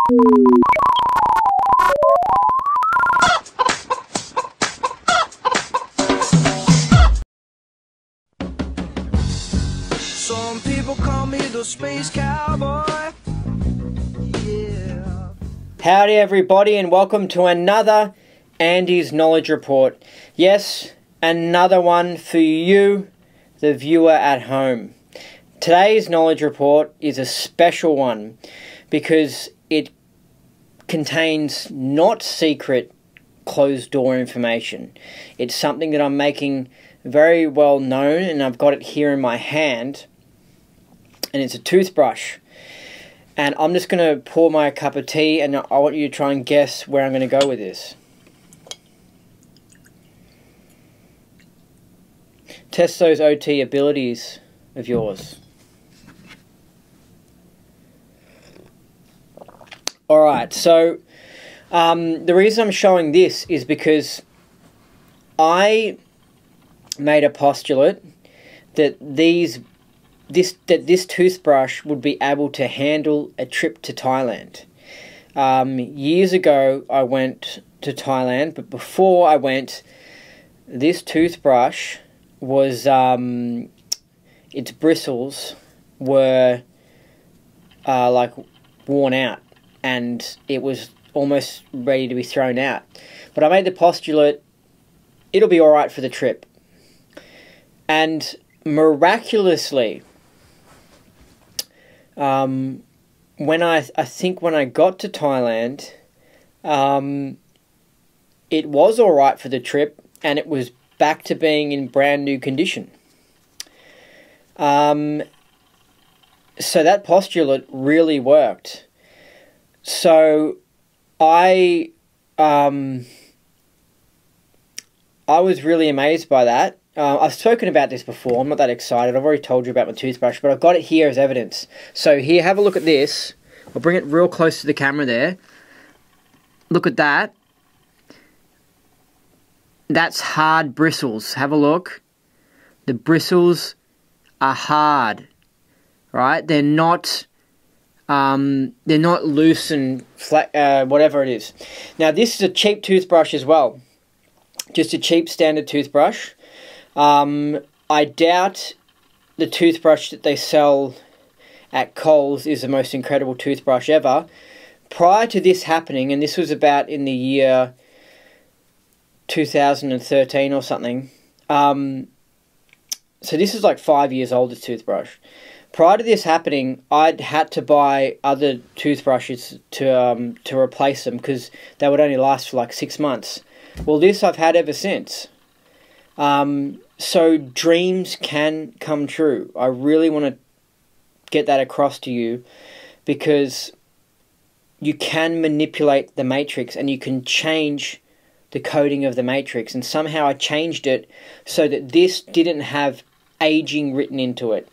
Some people call me the space cowboy. Yeah. Howdy everybody, and welcome to another Andy's Knowledge Report. Yes, another one for you, the viewer at home. Today's Knowledge Report is a special one because it contains not secret closed door information. It's something that I'm making very well known, and I've got it here in my hand, and it's a toothbrush. And I'm just going to pour my cup of tea, and I want you to try and guess where I'm going to go with this. Test those OT abilities of yours. Alright, so the reason I'm showing this is because I made a postulate that this toothbrush would be able to handle a trip to Thailand. Years ago, I went to Thailand, but before I went, this toothbrush was, its bristles were, like, worn out, and it was almost ready to be thrown out. But I made the postulate, it'll be alright for the trip. And miraculously, when I think when I got to Thailand, it was alright for the trip, and it was back to being in brand new condition. So that postulate really worked. So I was really amazed by that. I've spoken about this before. I'm not that excited. I've already told you about my toothbrush, but I've got it here as evidence. So here, have a look at this. I'll bring it real close to the camera there. Look at that. That's hard bristles. Have a look. The bristles are hard, right? They're not loose and flat, whatever it is. Now, this is a cheap toothbrush as well. Just a cheap standard toothbrush. I doubt the toothbrush that they sell at Coles is the most incredible toothbrush ever. Prior to this happening, and this was about in the year 2013 or something, so this is like 5 years old, this toothbrush. Prior to this happening, I'd had to buy other toothbrushes to replace them because they would only last for like 6 months. Well, this I've had ever since. So dreams can come true. I really want to get that across to you because you can manipulate the matrix and you can change the coding of the matrix. And somehow I changed it so that this didn't have aging written into it.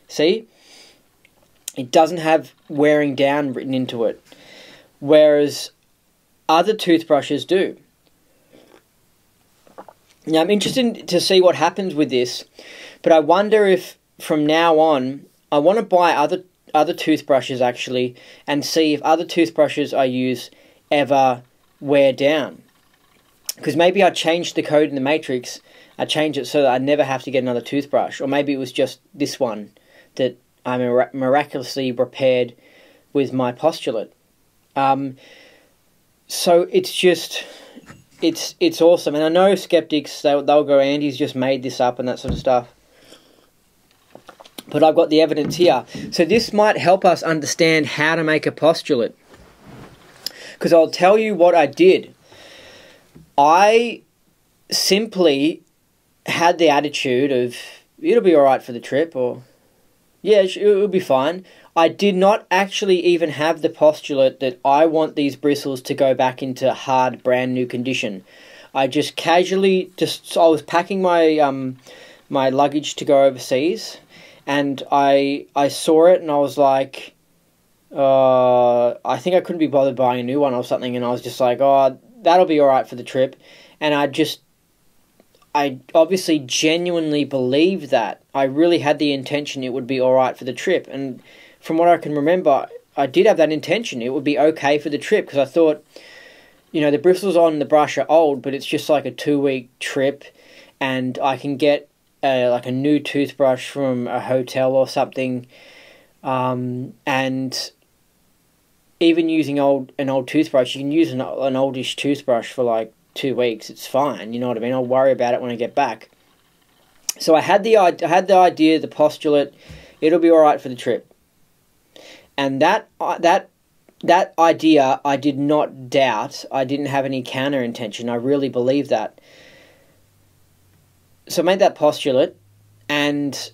See? It doesn't have wearing down written into it. Whereas other toothbrushes do. Now, I'm interested to see what happens with this, but I wonder if from now on, I want to buy other toothbrushes actually, and see if other toothbrushes I use ever wear down. Because maybe I changed the code in the matrix, I changed it so that I never have to get another toothbrush, or maybe it was just this one that I miraculously repaired with my postulate. So it's just... It's awesome, and I know skeptics, they'll go, Andy's just made this up and that sort of stuff. But I've got the evidence here. So this might help us understand how to make a postulate. Because I'll tell you what I did. I simply had the attitude of, it'll be alright for the trip, or, yeah, it'll be fine. I did not actually even have the postulate that I want these bristles to go back into hard, brand new condition. I just casually, I was packing my my luggage to go overseas, and I saw it and I was like, I think I couldn't be bothered buying a new one or something, and I was just like, oh, that'll be alright for the trip. And I obviously genuinely believed that. I really had the intention it would be alright for the trip, and from what I can remember, I did have that intention. It would be okay for the trip, because I thought, you know, the bristles on the brush are old, but it's just like a 2-week trip, and I can get like a new toothbrush from a hotel or something, and even using an old toothbrush, you can use an oldish toothbrush for like 2 weeks. It's fine, you know what I mean? I'll worry about it when I get back. So I had the idea, the postulate, it'll be all right for the trip. And that idea, I did not doubt. I didn't have any counter intention. I really believed that. So I made that postulate, and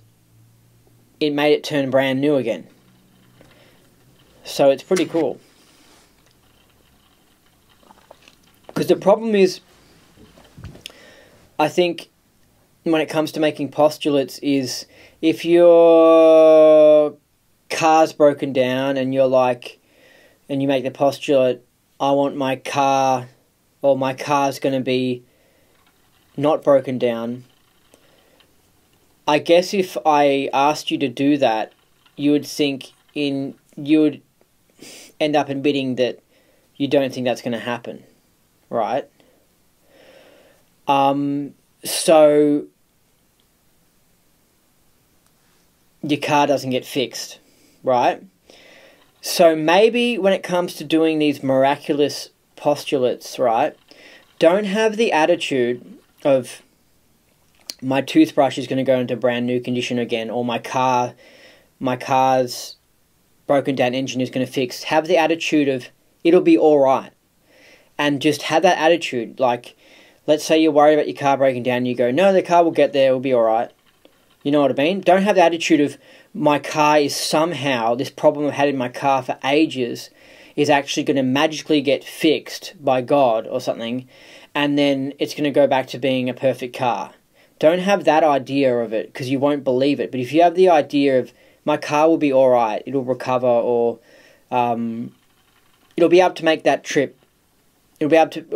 it made it turn brand new again. So it's pretty cool. Because the problem is, I think, when it comes to making postulates, is if your car's broken down and you're like, and you make the postulate, I want my car, or my car's going to be not broken down. I guess if I asked you to do that, you would end up admitting that you don't think that's going to happen, right? So your car doesn't get fixed, right? So maybe when it comes to doing these miraculous postulates, right, don't have the attitude of, my toothbrush is going to go into brand new condition again, or my car's broken down engine is going to fix. Have the attitude of, it'll be all right. And just have that attitude. Like, let's say you're worried about your car breaking down, you go, no, the car will get there, it'll be all right. You know what I mean? Don't have the attitude of, my car is somehow, this problem I've had in my car for ages is actually going to magically get fixed by God or something, and then it's going to go back to being a perfect car. Don't have that idea of it, because you won't believe it. But if you have the idea of, my car will be all right, it'll recover, or it'll be able to make that trip, it'll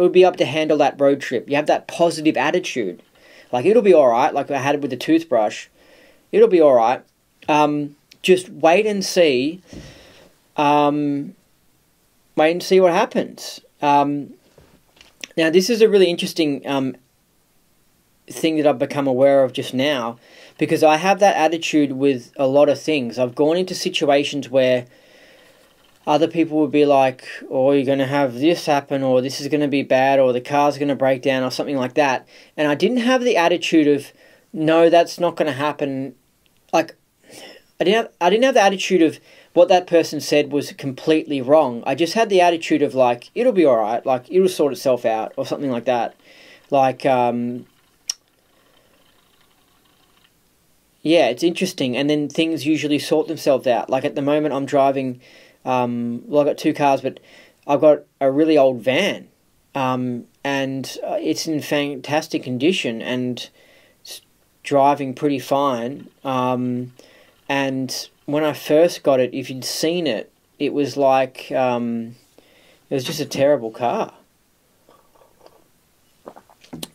be able to handle that road trip. You have that positive attitude, like, it'll be all right. Like I had it with the toothbrush, it'll be all right. Just wait and see. Wait and see what happens. Now, this is a really interesting thing that I've become aware of just now, because I have that attitude with a lot of things. I've gone into situations where other people would be like, oh, you're going to have this happen, or this is going to be bad, or the car's going to break down, or something like that. And I didn't have the attitude of, no, that's not going to happen. Like, I didn't have the attitude of, what that person said was completely wrong. I just had the attitude of, like, it'll be all right, like, it'll sort itself out, or something like that. Like, yeah, it's interesting. And then things usually sort themselves out. Like, at the moment I'm driving, well, I've got 2 cars, but I've got a really old van, and it's in fantastic condition, and it's driving pretty fine. And when I first got it, if you'd seen it, it was like, it was just a terrible car.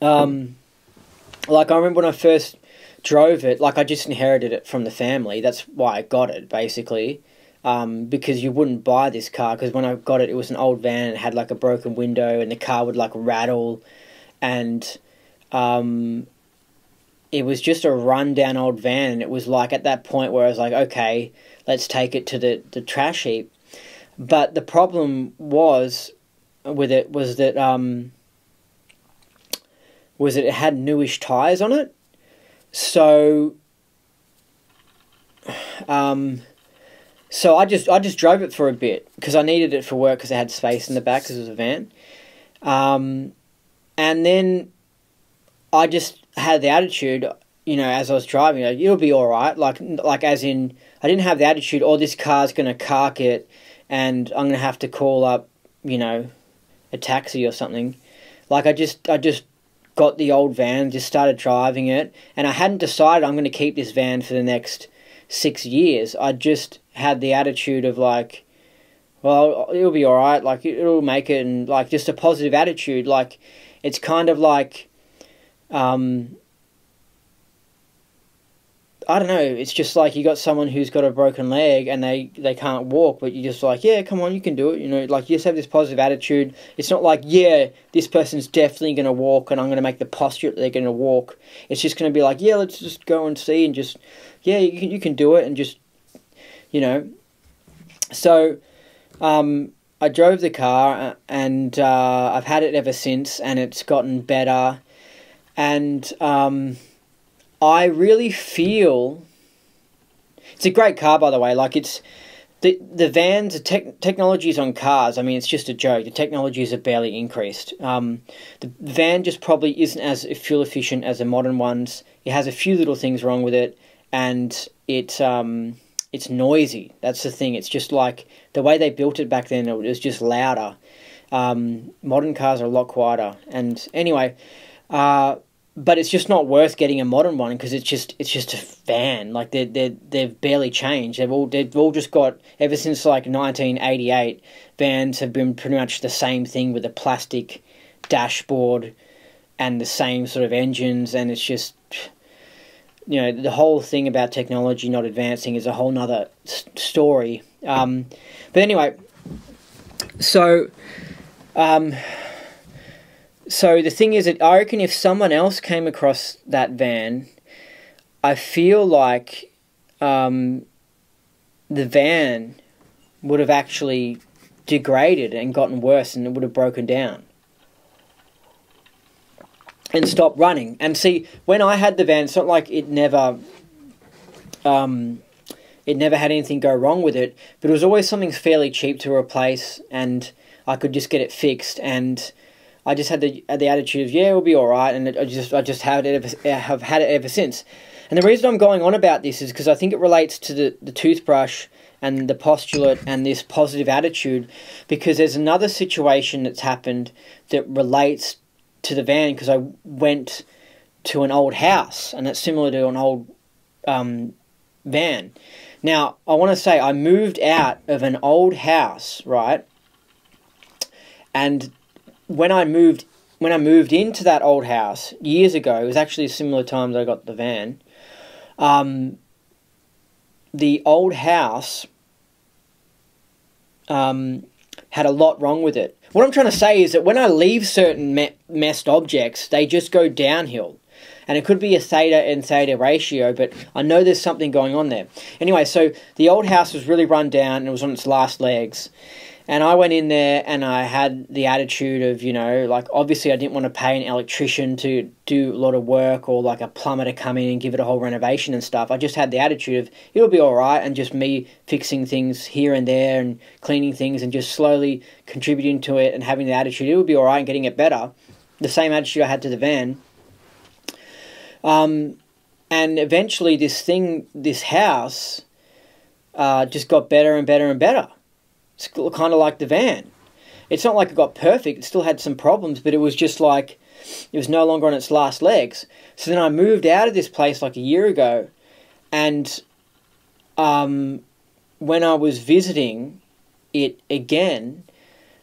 Like, I remember when I first drove it, like, I just inherited it from the family. That's why I got it, basically. Because you wouldn't buy this car, because when I got it, it was an old van, and it had like a broken window, and the car would like rattle, and it was just a run-down old van, and it was like at that point where I was like, okay, let's take it to the trash heap. But the problem was with it was that it had newish tyres on it. So so I just drove it for a bit, because I needed it for work, because it had space in the back, because it was a van. And then I just had the attitude, you know, as I was driving, like, it'll be all right. Like as in, I didn't have the attitude, oh, this car's going to cark it, and I'm going to have to call up, you know, a taxi or something. Like, I just got the old van, just started driving it, and I hadn't decided I'm going to keep this van for the next 6 years. I just had the attitude of, like, well, it'll be all right, like, it'll make it, and, like, just a positive attitude. Like, it's kind of like, I I don't know, it's just like you got someone who's got a broken leg and they can't walk, but you're just like, yeah, come on, you can do it. You know, like you just have this positive attitude. It's not like, yeah, this person's definitely going to walk and I'm going to make the posture that they're going to walk. It's just going to be like, yeah, let's just go and see and just, yeah, you can do it and just, you know. So I drove the car and I've had it ever since and it's gotten better. And I really feel it's a great car, by the way. Like it's the vans, the technologies on cars. I mean, it's just a joke. The technologies have barely increased. The van just probably isn't as fuel efficient as the modern ones. It has a few little things wrong with it, and it's noisy. That's the thing. It's just like the way they built it back then. It was just louder. Modern cars are a lot quieter. And anyway. But it's just not worth getting a modern one because it's just a van. Like they've barely changed. They've all just got, ever since like 1988, vans have been pretty much the same thing with a plastic dashboard and the same sort of engines, and it's just, you know, the whole thing about technology not advancing is a whole nother story. But anyway, so. So the thing is that I reckon if someone else came across that van, I feel like the van would have actually degraded and gotten worse, and it would have broken down and stopped running. And see, when I had the van, it's not like it never had anything go wrong with it, but it was always something fairly cheap to replace, and I could just get it fixed. And I just had the attitude of, yeah, it'll be all right, and I just have had it ever since. And the reason I'm going on about this is because I think it relates to the toothbrush and the postulate and this positive attitude, because there's another situation that's happened that relates to the van, because I went to an old house, and it's similar to an old van. Now, I want to say I moved out of an old house, right? And when I moved into that old house years ago, it was actually a similar time that I got the van. The old house had a lot wrong with it. What I'm trying to say is that when I leave certain messed objects, they just go downhill. And it could be a theta and theta ratio, but I know there's something going on there. Anyway, so the old house was really run down and it was on its last legs. And I went in there and I had the attitude of, you know, like obviously I didn't want to pay an electrician to do a lot of work or like a plumber to come in and give it a whole renovation and stuff. I just had the attitude of it'll be all right, and just me fixing things here and there and cleaning things and just slowly contributing to it and having the attitude it'll be all right and getting it better. The same attitude I had to the van. And eventually this house just got better and better and better. It's kind of like the van. It's not like it got perfect. It still had some problems, but it was just like it was no longer on its last legs. So then I moved out of this place like a year ago, and when I was visiting it again,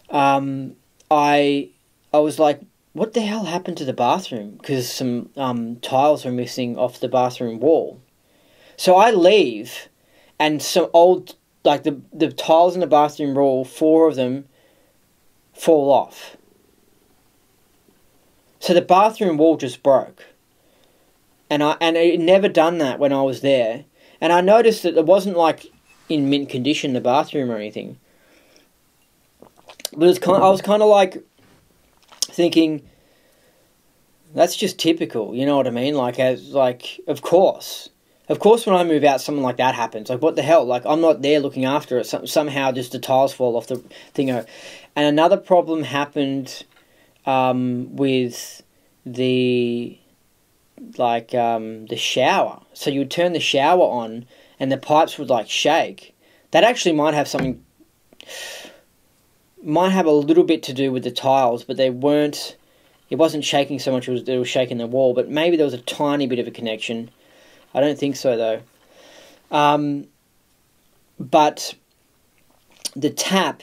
I was like, what the hell happened to the bathroom? Because some tiles are missing off the bathroom wall. So I leave, and some old, like the tiles in the bathroom wall, 4 of them fall off. So the bathroom wall just broke. And it never done that when I was there. And I noticed that it wasn't like in mint condition, the bathroom or anything. But I was kind of like thinking, that's just typical, you know what I mean? Of course when I move out, something like that happens. Like, what the hell? Like, I'm not there looking after it. Somehow just the tiles fall off the thing. And another problem happened with the shower. So you would turn the shower on and the pipes would like shake. That actually might have a little bit to do with the tiles, but it wasn't shaking so much, it was shaking the wall, but maybe there was a tiny bit of a connection. I don't think so though. But the tap,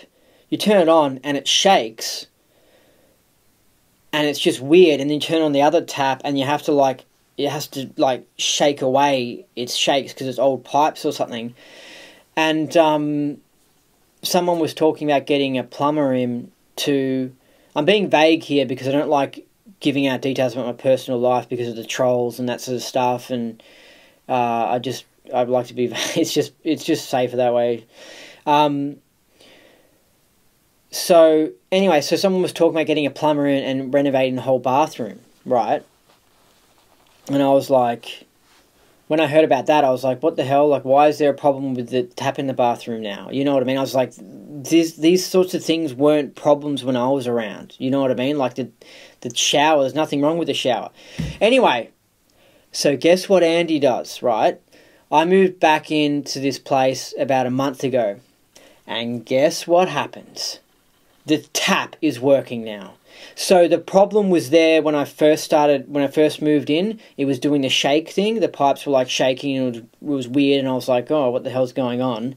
you turn it on and it shakes, and it's just weird, and then you turn on the other tap and you have to like it has to like shake away its shakes because it's old pipes or something. And someone was talking about getting a plumber in to... I'm being vague here because I don't like giving out details about my personal life because of the trolls and that sort of stuff, and I'd like to be... It's just safer that way. So anyway, so someone was talking about getting a plumber in and renovating the whole bathroom, right? And I was like, when I heard about that, I was like, what the hell? Like, why is there a problem with the tap in the bathroom now? You know what I mean? I was like, these sorts of things weren't problems when I was around. You know what I mean? Like the shower, there's nothing wrong with the shower. Anyway, so guess what Andy does, right? I moved back into this place about a month ago. And guess what happens? The tap is working now. So the problem was there when I first moved in. It was doing the shake thing. The pipes were like shaking and it was weird, and I was like, oh, what the hell's going on?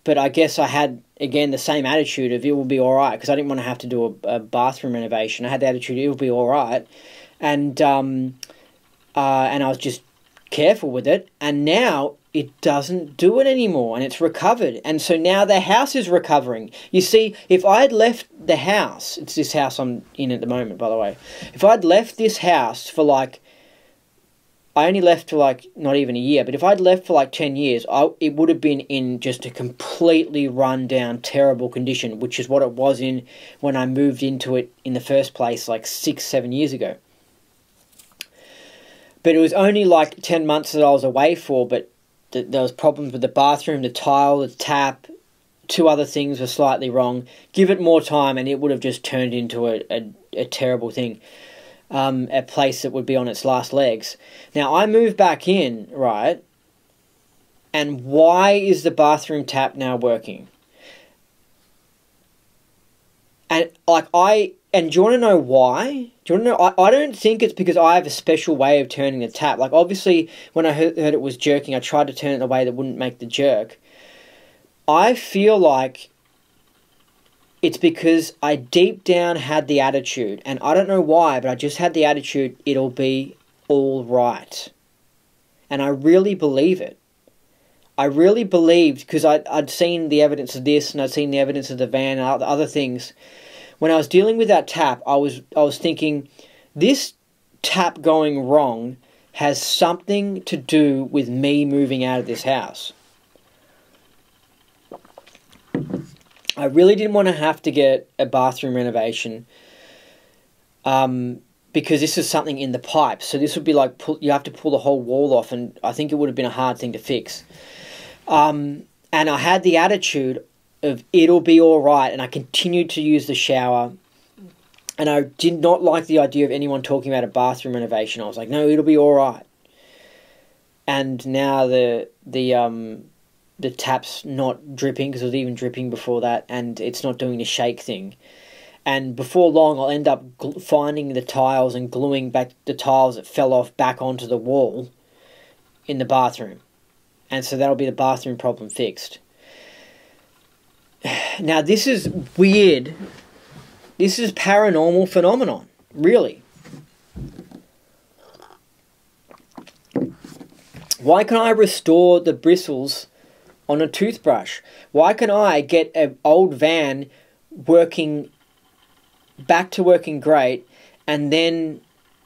But I guess I had, again, the same attitude of it will be alright, because I didn't want to have to do a bathroom renovation. I had the attitude it will be alright. And I was just careful with it, and now it doesn't do it anymore, and it's recovered. And so now the house is recovering. You see, if I had left the house, it's this house I'm in at the moment, by the way. If I'd left this house for like, I only left for like not even a year, but if I'd left for like 10 years, it would have been in just a completely run down, terrible condition, which is what it was in when I moved into it in the first place like 6-7 years ago. But it was only like 10 months that I was away for, but there was problems with the bathroom, the tile, the tap, 2 other things were slightly wrong. Give it more time and it would have just turned into a terrible thing. A place that would be on its last legs. Now, I moved back in, right? And why is the bathroom tap now working? And do you want to know why? Do you want to know? I don't think it's because I have a special way of turning the tap. Like, obviously, when I heard it was jerking, I tried to turn it in a way that wouldn't make the jerk. I feel like it's because I deep down had the attitude, and I don't know why, but I just had the attitude, it'll be all right. And I really believe it. I really believed, because I'd seen the evidence of this, and I'd seen the evidence of the van and other things. When I was dealing with that tap, I was thinking, this tap going wrong has something to do with me moving out of this house. I really didn't want to have to get a bathroom renovation because this is something in the pipe. So this would be like, you have to pull the whole wall off, and I think it would have been a hard thing to fix. And I had the attitude of it'll be all right, and I continued to use the shower, and I did not like the idea of anyone talking about a bathroom renovation. I was like, no, it'll be all right. And now the tap's not dripping, because it was even dripping before that, and it's not doing the shake thing. And before long, I'll end up finding the tiles and gluing back the tiles that fell off back onto the wall in the bathroom. And so that'll be the bathroom problem fixed. Now, this is weird. This is paranormal phenomenon, really. Why can't I restore the bristles on a toothbrush? Why can I get an old van back to working great, and then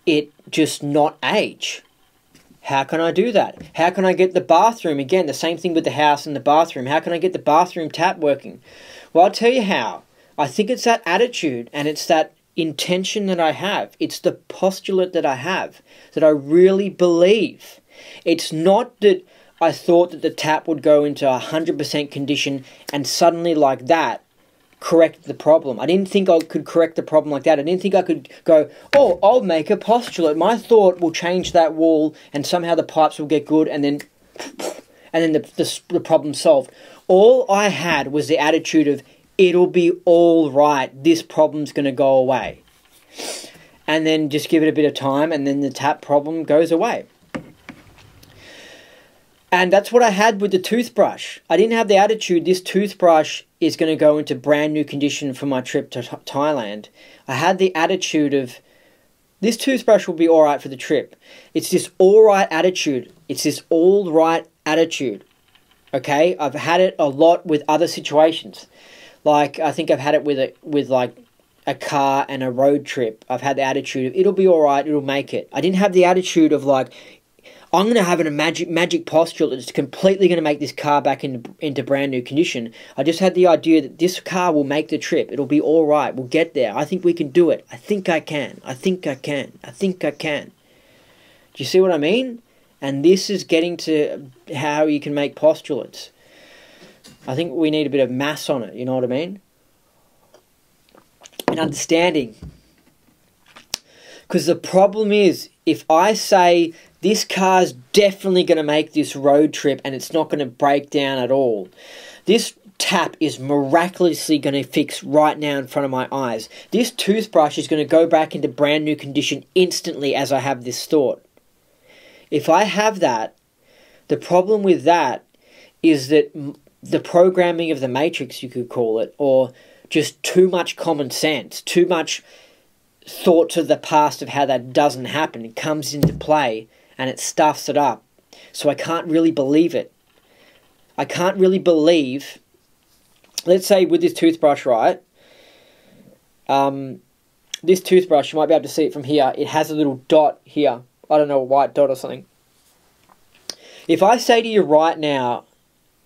it just not age? How can I do that? How can I get the bathroom, again, the same thing with the house and the bathroom, how can I get the bathroom tap working? Well, I'll tell you how. I think it's that attitude, and it's that intention that I have. It's the postulate that I have, that I really believe. It's not that I thought that the tap would go into 100% condition and suddenly like that correct the problem. I didn't think I could correct the problem like that. I didn't think I could go, oh, I'll make a postulate. My thought will change that wall and somehow the pipes will get good, and then the problem's solved. All I had was the attitude of, it'll be all right. This problem's going to go away. And then just give it a bit of time, and then the tap problem goes away. And that's what I had with the toothbrush. I didn't have the attitude, this toothbrush is going to go into brand new condition for my trip to Thailand. I had the attitude of, This toothbrush will be alright for the trip. It's this alright attitude. It's this all-right attitude. Okay? I've had it a lot with other situations. Like, I think I've had it with like a car and a road trip. I've had the attitude of, it'll be alright, it'll make it. I didn't have the attitude of like, I'm going to have a magic postulate that's completely going to make this car back into brand new condition. I just had the idea that this car will make the trip. It'll be all right. We'll get there. I think we can do it. I think I can. I think I can. I think I can. Do you see what I mean? And this is getting to how you can make postulates. I think we need a bit of mass on it. You know what I mean? And understanding. Because the problem is, if I say this car's definitely going to make this road trip and it's not going to break down at all, this tap is miraculously going to fix right now in front of my eyes. This toothbrush is going to go back into brand new condition instantly as I have this thought. If I have that, the problem with that is that the programming of the matrix, you could call it, or just too much common sense, too much thoughts of the past of how that doesn't happen. It comes into play and it stuffs it up. So I can't really believe it. I can't really believe, let's say with this toothbrush, right? This toothbrush, you might be able to see it from here. It has a little dot here. I don't know, a white dot or something. If I say to you right now,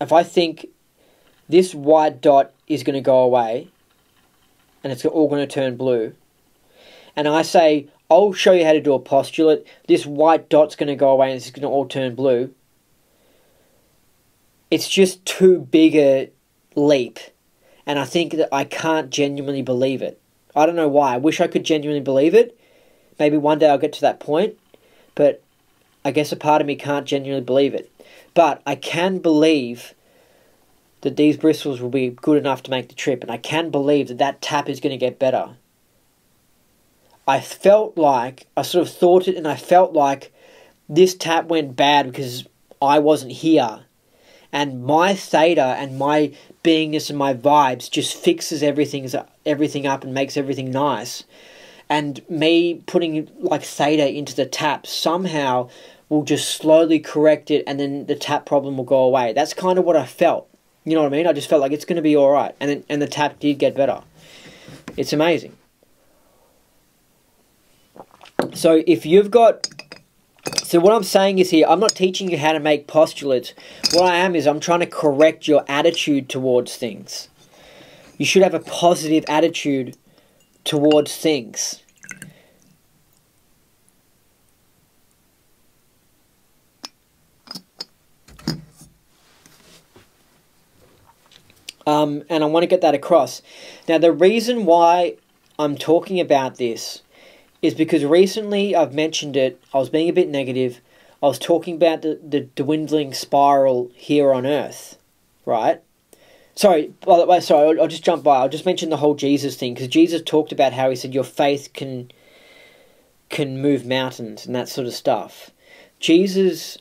if I think this white dot is going to go away and it's all going to turn blue, and I say, I'll show you how to do a postulate, this white dot's going to go away and it's going to all turn blue, it's just too big a leap. And I think that I can't genuinely believe it. I don't know why. I wish I could genuinely believe it. Maybe one day I'll get to that point. But I guess a part of me can't genuinely believe it. But I can believe that these bristles will be good enough to make the trip. And I can believe that that tap is going to get better. I felt like, I sort of thought it and I felt like this tap went bad because I wasn't here. And my theta and my beingness and my vibes just fixes everything up and makes everything nice. And me putting like theta into the tap somehow will just slowly correct it and then the tap problem will go away. That's kind of what I felt. You know what I mean? I just felt like it's going to be alright. And the tap did get better. It's amazing. So if you've got... So what I'm saying is here, I'm not teaching you how to make postulates. What I am is I'm trying to correct your attitude towards things. You should have a positive attitude towards things. And I want to get that across. Now, the reason why I'm talking about this is because recently I've mentioned it. I was being a bit negative. I was talking about the dwindling spiral here on Earth, right? Sorry, by the way, sorry, I'll just jump by. I'll just mention the whole Jesus thing, because Jesus talked about how he said your faith can move mountains and that sort of stuff. Jesus,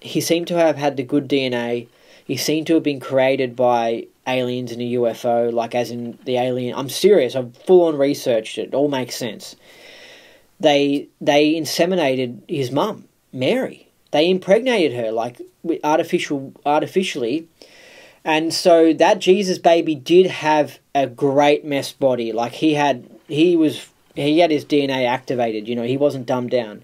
he seemed to have had the good DNA. He seemed to have been created by aliens in a UFO, like as in the alien. I'm serious. I've full-on researched it. It all makes sense. They inseminated his mum, Mary. They impregnated her, like artificially. And so that Jesus baby did have a great mess body. Like he had his DNA activated, you know, he wasn't dumbed down.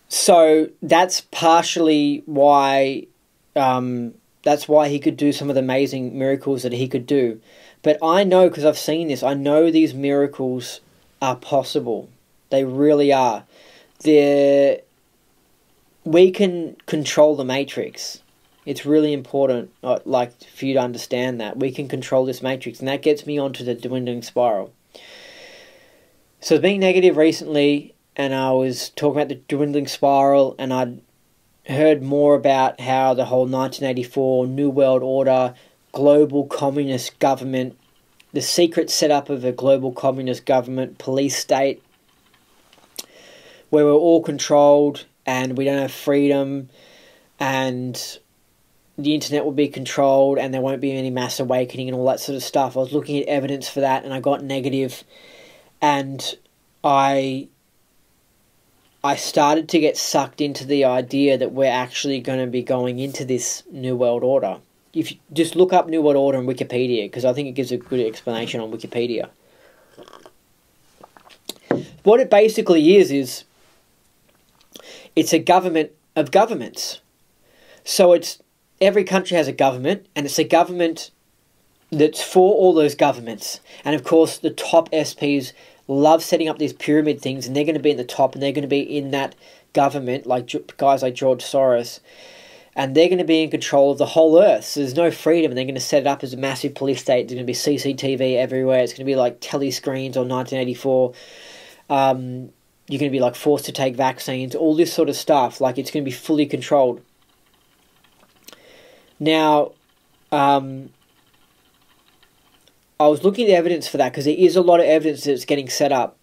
So that's partially why he could do some of the amazing miracles that he could do. But I know, because I've seen this, I know these miracles are possible. They really are. We can control the matrix. It's really important, like, for you to understand that. We can control this matrix, and that gets me onto the dwindling spiral. So I was being negative recently, and I was talking about the dwindling spiral, and I'd heard more about how the whole 1984 New World Order, global communist government, the secret setup of a global communist government, police state, where we're all controlled and we don't have freedom, and the internet will be controlled and there won't be any mass awakening and all that sort of stuff. I was looking at evidence for that and I got negative, and I started to get sucked into the idea that we're actually going to be going into this New World Order. If you just look up New World Order on Wikipedia, because I think it gives a good explanation on Wikipedia. What it basically is it's a government of governments. So it's every country has a government, and it's a government that's for all those governments. And of course, the top SPs love setting up these pyramid things, and they're going to be in the top, and they're going to be in that government, like guys like George Soros, and they're going to be in control of the whole earth. So there's no freedom, and they're going to set it up as a massive police state. There's going to be CCTV everywhere. It's going to be like telescreens or 1984. You're going to be like forced to take vaccines, all this sort of stuff. Like, it's going to be fully controlled. Now, I was looking at the evidence for that because there is a lot of evidence that it's getting set up.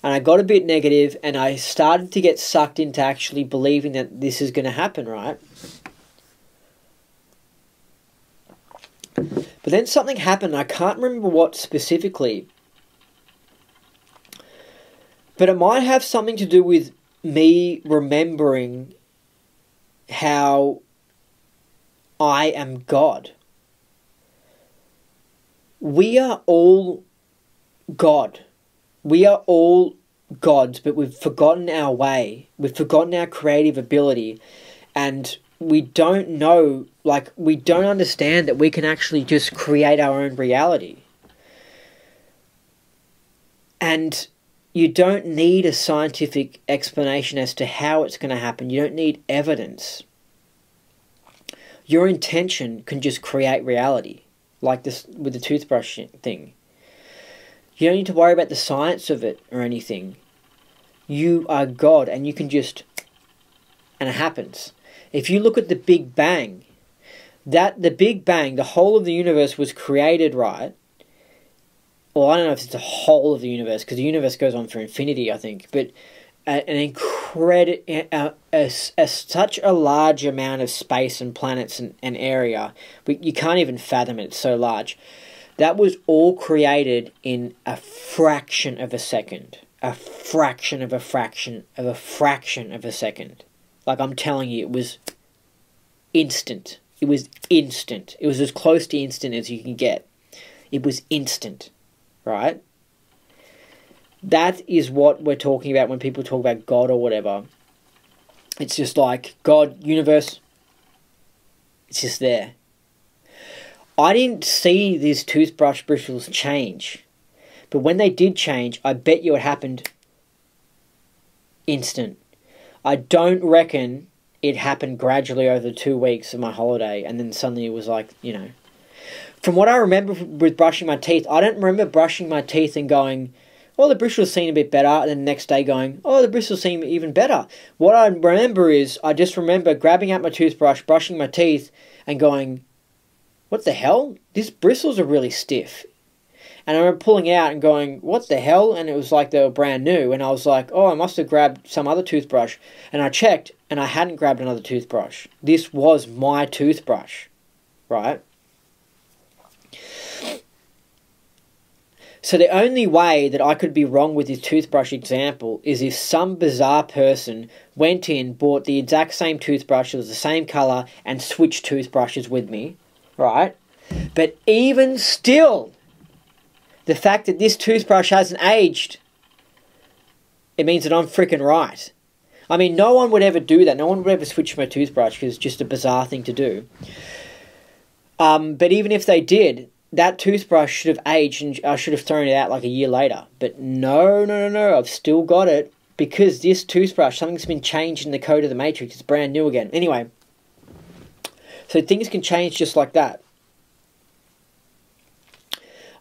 And I got a bit negative and I started to get sucked into actually believing that this is going to happen, right? But then something happened. I can't remember what specifically. But it might have something to do with me remembering how I am God. We are all God. We are all gods, but we've forgotten our way. We've forgotten our creative ability. And we don't know, like, we don't understand that we can actually just create our own reality. And you don't need a scientific explanation as to how it's going to happen. You don't need evidence. Your intention can just create reality. Like this with the toothbrush thing. You don't need to worry about the science of it or anything. You are God and you can just... and it happens. If you look at the Big Bang, the Big Bang, the whole of the universe was created, right? Well, I don't know if it's the whole of the universe, because the universe goes on for infinity, I think. But such a large amount of space and planets and area, but you can't even fathom it, it's so large. That was all created in a fraction of a second. A fraction of a fraction of a fraction of a second. Like, I'm telling you, it was instant. It was instant. It was as close to instant as you can get. It was instant, right? That is what we're talking about when people talk about God or whatever. It's just like, God, universe, it's just there. I didn't see these toothbrush bristles change. But when they did change, I bet you it happened instant. I don't reckon it happened gradually over 2 weeks of my holiday, and then suddenly it was like, you know. From what I remember with brushing my teeth, I don't remember brushing my teeth and going, oh, the bristles seem a bit better, and then the next day going, oh, the bristles seem even better. What I remember is, I just remember grabbing out my toothbrush, brushing my teeth, and going, what the hell? These bristles are really stiff. And I remember pulling out and going, what the hell? And it was like they were brand new, and I was like, oh, I must have grabbed some other toothbrush. And I checked, and I hadn't grabbed another toothbrush. This was my toothbrush, right? So the only way that I could be wrong with this toothbrush example is if some bizarre person went in, bought the exact same toothbrush, it was the same colour, and switched toothbrushes with me, right? But even still, the fact that this toothbrush hasn't aged, it means that I'm freaking right. I mean, no one would ever do that. No one would ever switch my toothbrush because it's just a bizarre thing to do. But even if they did, that toothbrush should have aged and I should have thrown it out like a year later. But no, I've still got it because this toothbrush, something's been changed in the code of the matrix. It's brand new again. Anyway, so things can change just like that.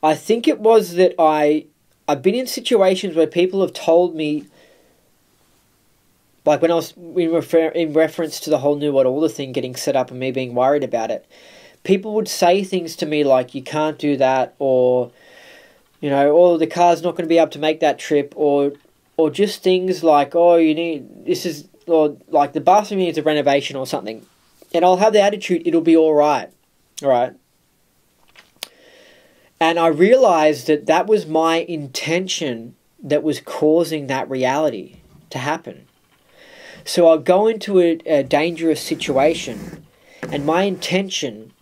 I think it was that I've been in situations where people have told me, like when I was in reference to the whole New World Order thing getting set up and me being worried about it, people would say things to me like, you can't do that, or, you know, oh, the car's not going to be able to make that trip, or just things like, oh, you need, this is, or like the bathroom needs a renovation or something. And I'll have the attitude, it'll be alright. Alright? And I realized that that was my intention that was causing that reality to happen. So I'll go into a dangerous situation, and my intention,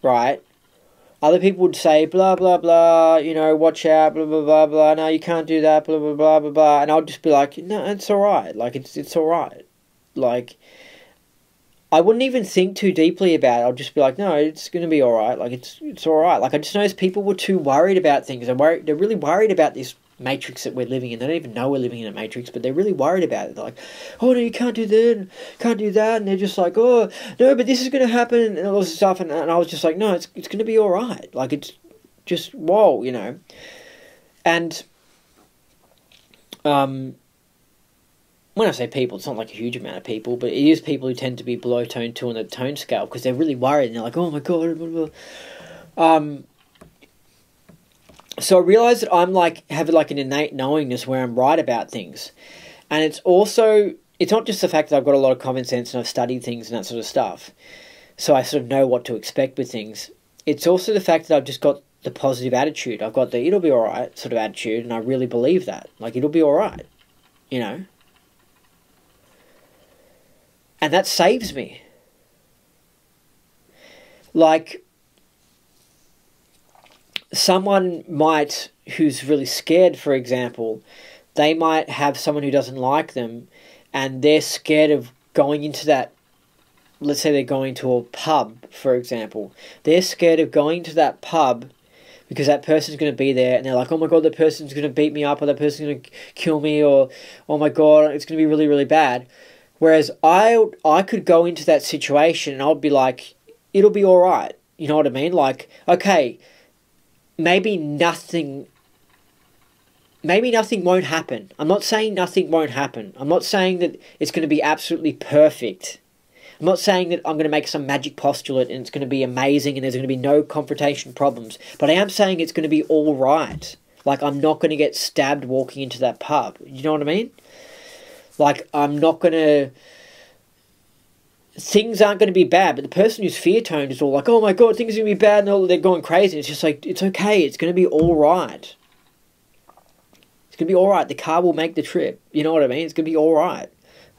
right, other people would say, blah, blah, blah, you know, watch out, blah, blah, blah, blah, no, you can't do that, blah, blah, blah, blah, blah, and I'll just be like, no, it's alright, like, it's alright. Like, I wouldn't even think too deeply about it. I'll just be like, no, it's going to be alright, like, it's alright. Like, I just noticed people were too worried about things. They're really worried about this matrix that we're living in. They don't even know we're living in a matrix, but they're really worried about it. They're like, oh no, you can't do that, can't do that, and they're just like, oh no, but this is going to happen, and all this stuff, and I was just like, no, it's going to be alright, like, it's just, whoa, you know. And when I say people, it's not like a huge amount of people, but it is people who tend to be below tone 2 on the tone scale, because they're really worried, and they're like, oh my god, blah, blah. So I realised that I'm like, have like an innate knowingness where I'm right about things. And it's also, it's not just the fact that I've got a lot of common sense and I've studied things and that sort of stuff, so I sort of know what to expect with things. It's also the fact that I've just got the positive attitude. I've got the it'll be alright sort of attitude, and I really believe that. Like, it'll be alright, you know. And that saves me. Like, someone might, who's really scared, for example, they might have someone who doesn't like them, and they're scared of going into that, let's say they're going to a pub, for example. They're scared of going to that pub because that person's going to be there, and they're like, oh my god, that person's going to beat me up, or that person's going to kill me, or oh my god, it's going to be really, really bad. Whereas I could go into that situation and I'll be like, it'll be alright. You know what I mean? Like, okay, maybe nothing won't happen. I'm not saying nothing won't happen. I'm not saying that it's going to be absolutely perfect. I'm not saying that I'm going to make some magic postulate and it's going to be amazing and there's going to be no confrontation problems. But I am saying it's going to be all right. Like, I'm not going to get stabbed walking into that pub. You know what I mean? Like, I'm not going to... Things aren't going to be bad, but the person who's fear-toned is all like, oh my god, things are going to be bad, and they're going crazy. It's just like, it's okay, it's going to be all right. It's going to be all right. The car will make the trip. You know what I mean? It's going to be all right.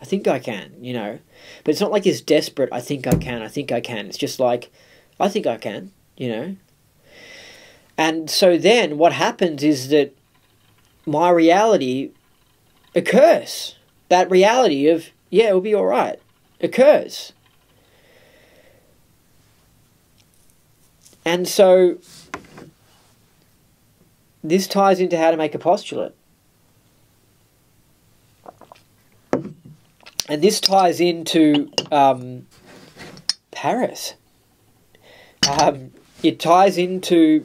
I think I can, you know. But it's not like it's desperate, I think I can. It's just like, I think I can, you know. And so then what happens is that my reality occurs. That reality of, yeah, it'll be all right, occurs. And so this ties into how to make a postulate. And this ties into Paris. It ties into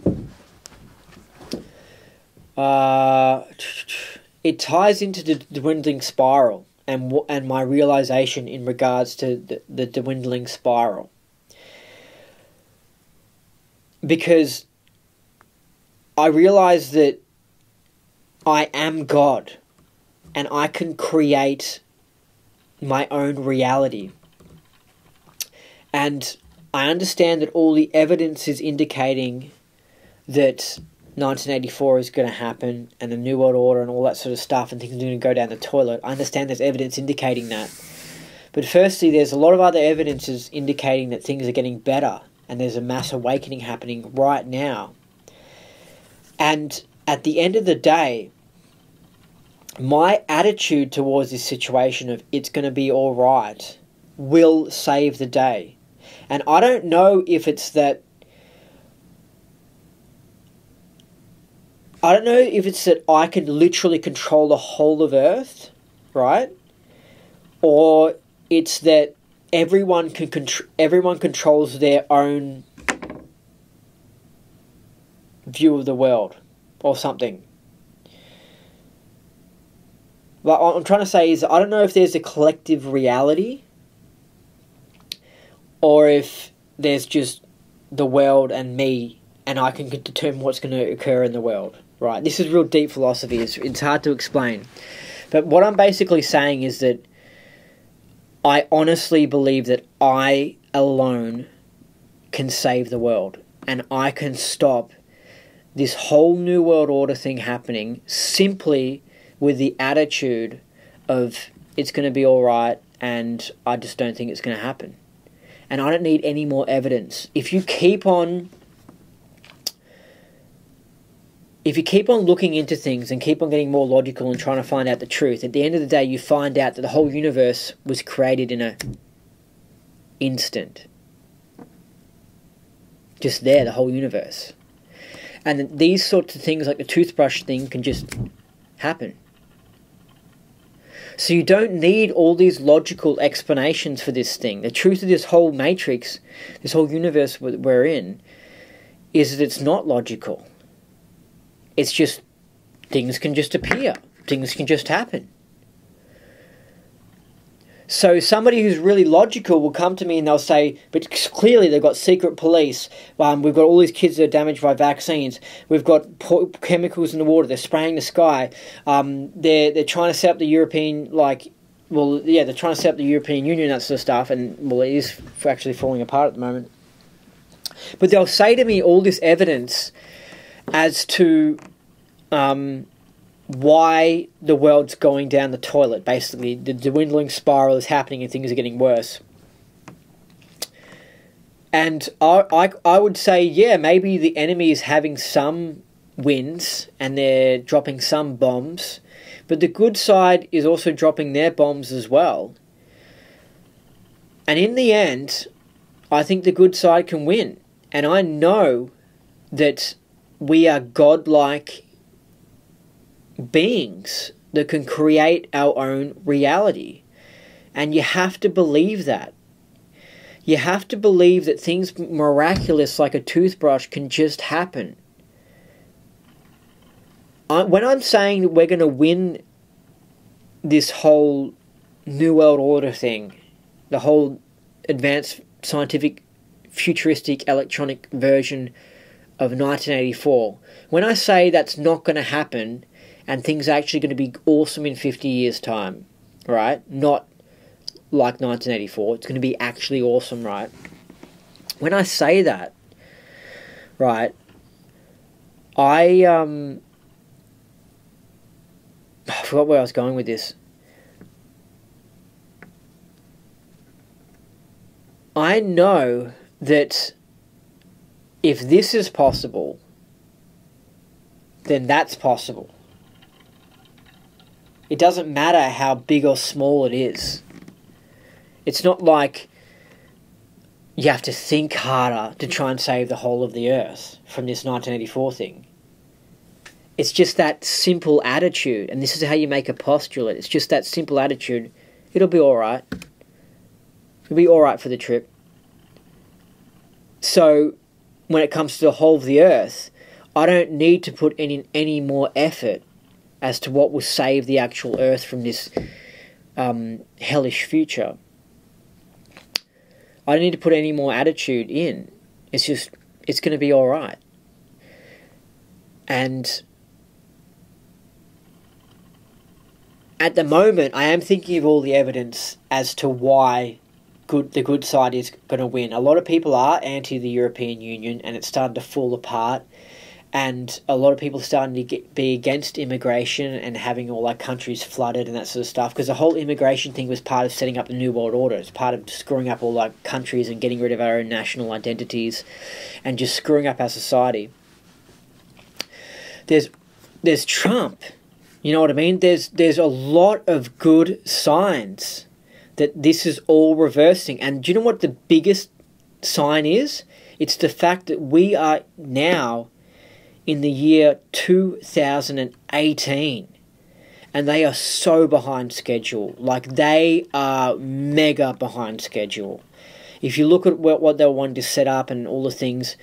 the dwindling spiral and my realization in regards to the dwindling spiral. Because I realize that I am God and I can create my own reality. And I understand that all the evidence is indicating that 1984 is going to happen and the New World Order and all that sort of stuff and things are going to go down the toilet. I understand there's evidence indicating that. But firstly, there's a lot of other evidences indicating that things are getting better and there's a mass awakening happening right now. And at the end of the day, my attitude towards this situation of it's going to be all right will save the day. And I don't know if it's that I can literally control the whole of Earth, right? Or it's that everyone controls their own view of the world or something. But what I'm trying to say is I don't know if there's a collective reality or if there's just the world and me and I can determine what's going to occur in the world. Right, this is real deep philosophy. It's hard to explain. But what I'm basically saying is that I honestly believe that I alone can save the world, and I can stop this whole New World Order thing happening simply with the attitude of it's going to be all right, and I just don't think it's going to happen. And I don't need any more evidence. If you keep on looking into things and keep on getting more logical and trying to find out the truth, at the end of the day you find out that the whole universe was created in an instant. Just there, the whole universe. And these sorts of things, like the toothbrush thing, can just happen. So you don't need all these logical explanations for this thing. The truth of this whole matrix, this whole universe we're in, is that it's not logical. It's just, things can just appear. Things can just happen. So somebody who's really logical will come to me and they'll say, but clearly they've got secret police. We've got all these kids that are damaged by vaccines. We've got chemicals in the water. They're spraying the sky. They're trying to set up the European, they're trying to set up the European Union, that sort of stuff. And, well, it is actually falling apart at the moment. But they'll say to me all this evidence as to why the world's going down the toilet. Basically, the dwindling spiral is happening and things are getting worse. And I would say, yeah, maybe the enemy is having some wins and they're dropping some bombs, but the good side is also dropping their bombs as well. And in the end, I think the good side can win. And I know that we are godlike beings that can create our own reality. And you have to believe that. You have to believe that things miraculous like a toothbrush can just happen. When I'm saying that we're going to win this whole New World Order thing, the whole advanced scientific futuristic electronic version of 1984, when I say that's not going to happen and things are actually going to be awesome in 50 years' time, right? Not like 1984. It's going to be actually awesome, right? When I say that, right, I forgot where I was going with this. I know that if this is possible, then that's possible. It doesn't matter how big or small it is. It's not like you have to think harder to try and save the whole of the earth from this 1984 thing. It's just that simple attitude, and this is how you make a postulate. It's just that simple attitude. It'll be alright. It'll be alright for the trip. So, when it comes to the whole of the earth, I don't need to put in any more effort as to what will save the actual earth from this hellish future. I don't need to put any more attitude in. It's just, it's going to be alright. And at the moment, I am thinking of all the evidence as to why the good side is going to win. A lot of people are anti the European Union, and it's starting to fall apart. And a lot of people are starting to be against immigration and having all our countries flooded and that sort of stuff. Because the whole immigration thing was part of setting up the New World Order. It's part of screwing up all our countries and getting rid of our own national identities and just screwing up our society. There's Trump. You know what I mean? There's a lot of good signs that this is all reversing. And do you know what the biggest sign is? It's the fact that we are now in the year 2018. And they are so behind schedule. Like, they are mega behind schedule. If you look at what they wanted to set up and all the things,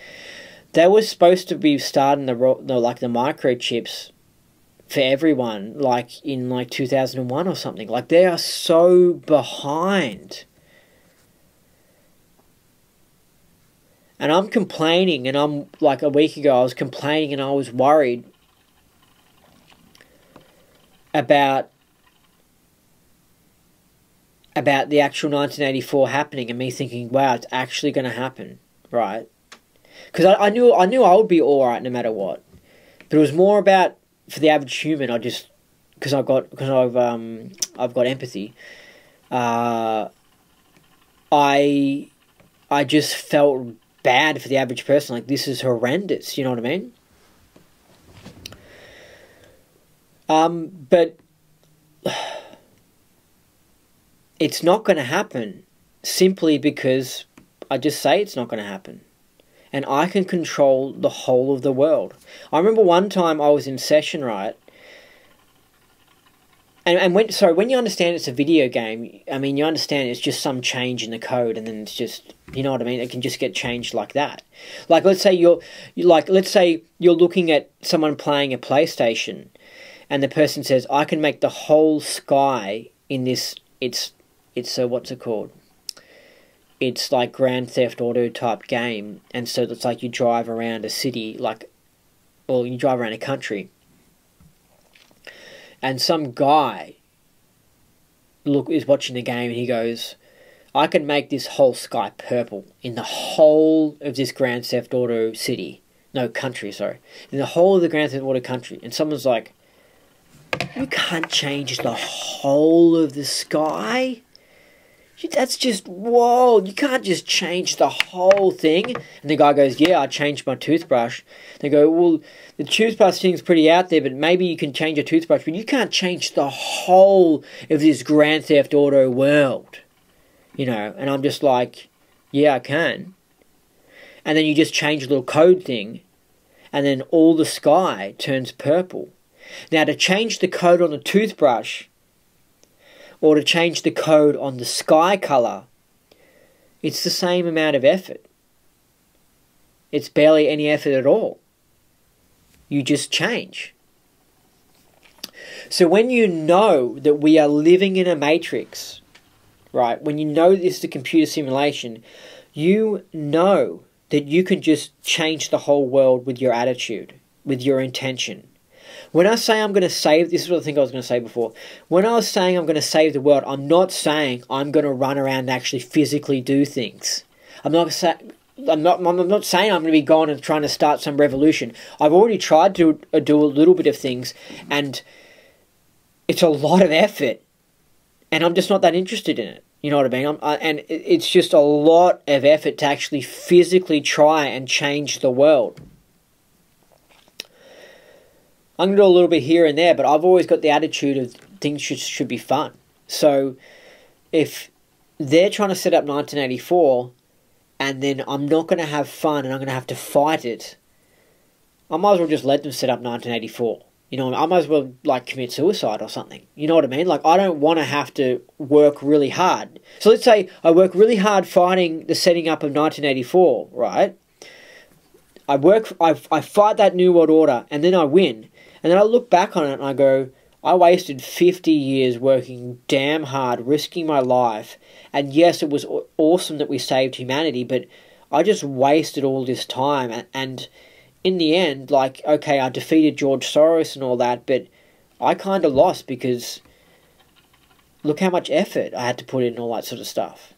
they were supposed to be starting the microchips for everyone, like in 2001 or something. Like, they are so behind. And I'm complaining, and I'm like, a week ago I was complaining and I was worried about about the actual 1984 happening and me thinking, wow, it's actually going to happen, right? Because I knew I would be all right no matter what. But it was more about, for the average human, because I've got empathy. I just felt bad for the average person. Like, this is horrendous. You know what I mean? But it's not going to happen simply because I just say it's not going to happen. And I can control the whole of the world. I remember one time I was in session, right? And when you understand it's a video game, I mean, you understand it's just some change in the code, and then it's just, you know what I mean? It can just get changed like that. Like, let's say you're looking at someone playing a PlayStation, and the person says, I can make the whole sky in this, it's what's it called? It's like Grand Theft Auto type game, and so it's like you drive around a city, or you drive around a country, and some guy is watching the game, and he goes, I can make this whole sky purple in the whole of this Grand Theft Auto country, in the whole of the Grand Theft Auto country, and someone's like, you can't change the whole of the sky? That's just, whoa, you can't just change the whole thing. And the guy goes, yeah, I changed my toothbrush. They go, well, the toothbrush thing's pretty out there, but maybe you can change a toothbrush, but you can't change the whole of this Grand Theft Auto world. You know, and I'm just like, yeah, I can. And then you just change a little code thing, and then all the sky turns purple. Now, to change the code on the toothbrush, or to change the code on the sky color, it's the same amount of effort. It's barely any effort at all. You just change. So when you know that we are living in a matrix, right, when you know this is a computer simulation, you know that you can just change the whole world with your attitude, with your intention. When I say I'm going to save, this is what I think I was going to say before. When I was saying I'm going to save the world, I'm not saying I'm going to run around and actually physically do things. I'm not saying I'm going to be gone and trying to start some revolution. I've already tried to do a little bit of things, and it's a lot of effort, and I'm just not that interested in it. You know what I mean? And it's just a lot of effort to actually physically try and change the world. I'm going to do a little bit here and there, but I've always got the attitude of things should be fun. So if they're trying to set up 1984, and then I'm not going to have fun and I'm going to have to fight it, I might as well just let them set up 1984. You know, I might as well, like, commit suicide or something. You know what I mean? Like, I don't want to have to work really hard. So let's say I work really hard fighting the setting up of 1984, right? I fight that New World Order, and then I win. And then I look back on it and I go, I wasted 50 years working damn hard, risking my life. And yes, it was awesome that we saved humanity, but I just wasted all this time. And in the end, like, okay, I defeated George Soros and all that, but I kind of lost because look how much effort I had to put in and all that sort of stuff.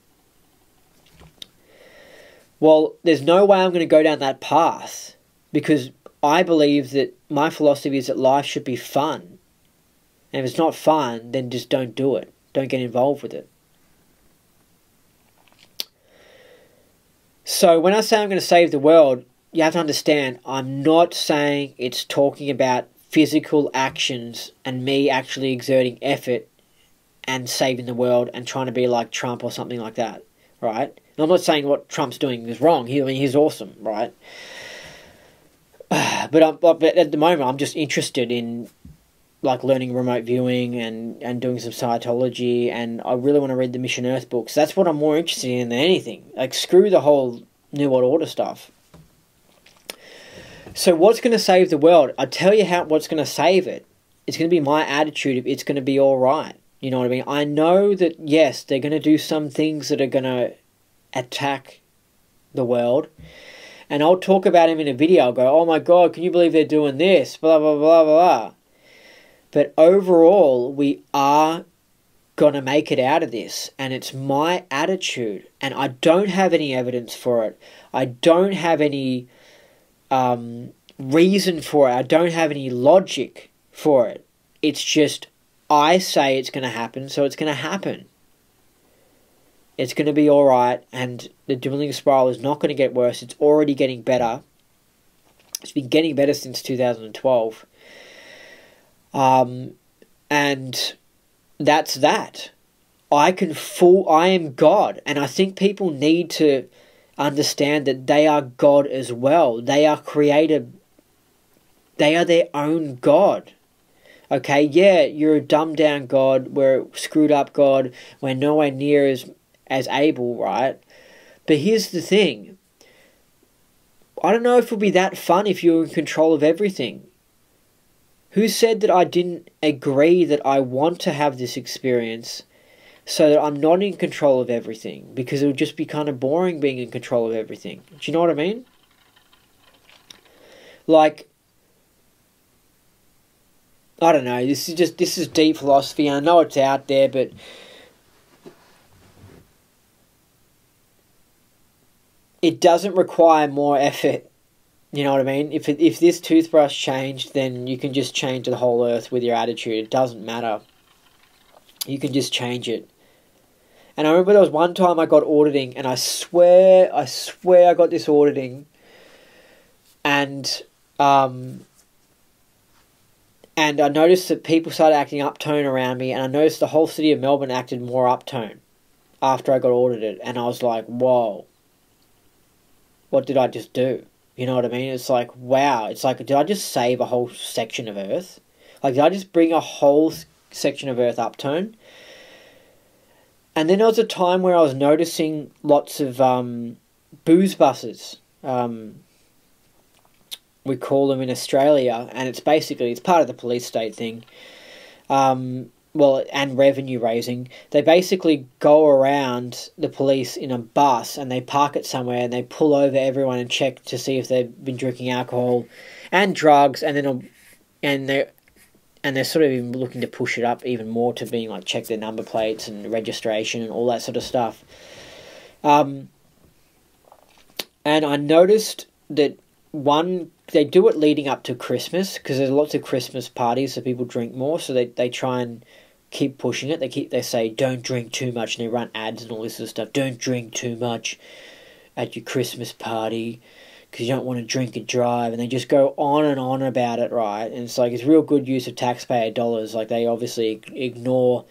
Well, there's no way I'm going to go down that path, because I believe that my philosophy is that life should be fun. And if it's not fun, then just don't do it. Don't get involved with it. So when I say I'm going to save the world, you have to understand, I'm not saying it's talking about physical actions and me actually exerting effort and saving the world and trying to be like Trump or something like that, right? And I'm not saying what Trump's doing is wrong. He's awesome, right? But at the moment, I'm just interested in, like, learning remote viewing and doing some Scientology, and I really want to read the Mission Earth books. That's what I'm more interested in than anything. Like, screw the whole New World Order stuff. So what's going to save the world? I tell you what's going to save it. It's going to be my attitude of it's going to be all right. You know what I mean? I know that, yes, they're going to do some things that are going to attack the world. And I'll talk about him in a video. I'll go, oh my God, can you believe they're doing this? Blah, blah, blah, blah, blah. But overall, we are gonna make it out of this, and it's my attitude, and I don't have any evidence for it. I don't have any reason for it. I don't have any logic for it. It's just, I say it's gonna happen, so it's gonna happen. It's gonna be alright, and the dwindling spiral is not gonna get worse. It's already getting better. It's been getting better since 2012. And that's that. I am God, and I think people need to understand that they are God as well. They are created. They are their own God. Okay, yeah, you're a dumbed down God, we're a screwed up God, we're nowhere near as able, right? But here's the thing. I don't know if it would be that fun if you were in control of everything. Who said that I didn't agree that I want to have this experience so that I'm not in control of everything? Because it would just be kind of boring being in control of everything. Do you know what I mean? Like, I don't know, this is deep philosophy. I know it's out there, but it doesn't require more effort. You know what I mean? If this toothbrush changed, then you can just change the whole earth with your attitude. It doesn't matter. You can just change it. And I remember there was one time I got auditing, and I swear I got this auditing, and I noticed that people started acting uptone around me, and I noticed the whole city of Melbourne acted more uptone after I got audited, and I was like, whoa, what did I just do? You know what I mean? It's like, wow. It's like, did I just save a whole section of Earth? Like, did I just bring a whole section of Earth uptone? And then there was a time where I was noticing lots of booze buses. We call them in Australia, and it's part of the police state thing. And revenue raising. They basically go around the police in a bus, and they park it somewhere, and they pull over everyone and check to see if they've been drinking alcohol and drugs, and they're sort of even looking to push it up even more to being like check their number plates and registration and all that sort of stuff. And I noticed that they do it leading up to Christmas, because there's lots of Christmas parties, so people drink more, so they try and keep pushing it. They say, don't drink too much, and they run ads and all this sort of stuff. Don't drink too much at your Christmas party, because you don't want to drink and drive, and they just go on and on about it, right? And it's like, it's real good use of taxpayer dollars. Like, they obviously ignore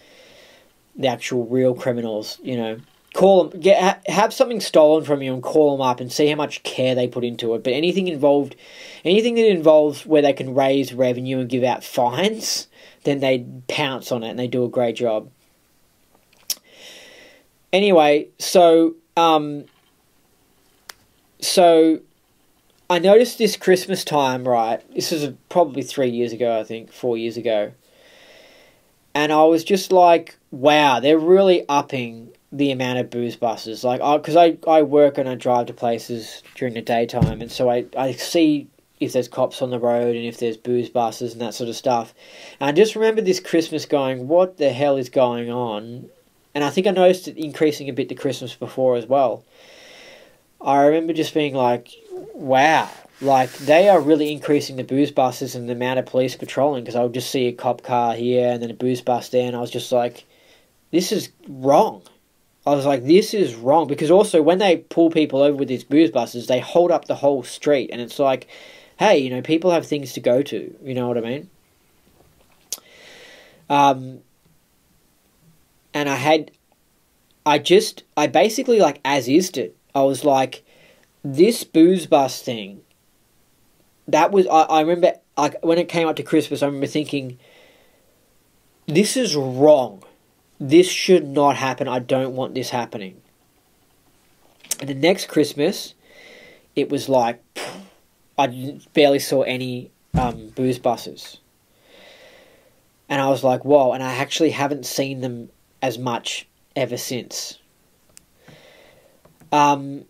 the actual real criminals, you know. Call them, have something stolen from you and call them up and see how much care they put into it. But anything that involves where they can raise revenue and give out fines, then they pounce on it, and they do a great job. Anyway, so I noticed this Christmas time, right? This was probably 3 years ago, I think, 4 years ago. And I was just like, wow, they're really upping the amount of booze buses. Like, because I work and I drive to places during the daytime, and so I see if there's cops on the road and if there's booze buses and that sort of stuff. And I just remember this Christmas going, what the hell is going on? And I think I noticed it increasing a bit the Christmas before as well. I remember just being like, wow, like, they are really increasing the booze buses and the amount of police patrolling, because I would just see a cop car here and then a booze bus there, and I was just like, this is wrong. I was like, this is wrong. Because also, when they pull people over with these booze buses, they hold up the whole street. And it's like, hey, you know, people have things to go to. You know what I mean? And I basically, like, as-is'd it. I was like, this booze bus thing, that was, I remember, like, when it came up to Christmas, I remember thinking, this is wrong. This should not happen. I don't want this happening. And the next Christmas, it was like, I barely saw any booze buses. And I was like, whoa, and I actually haven't seen them as much ever since. And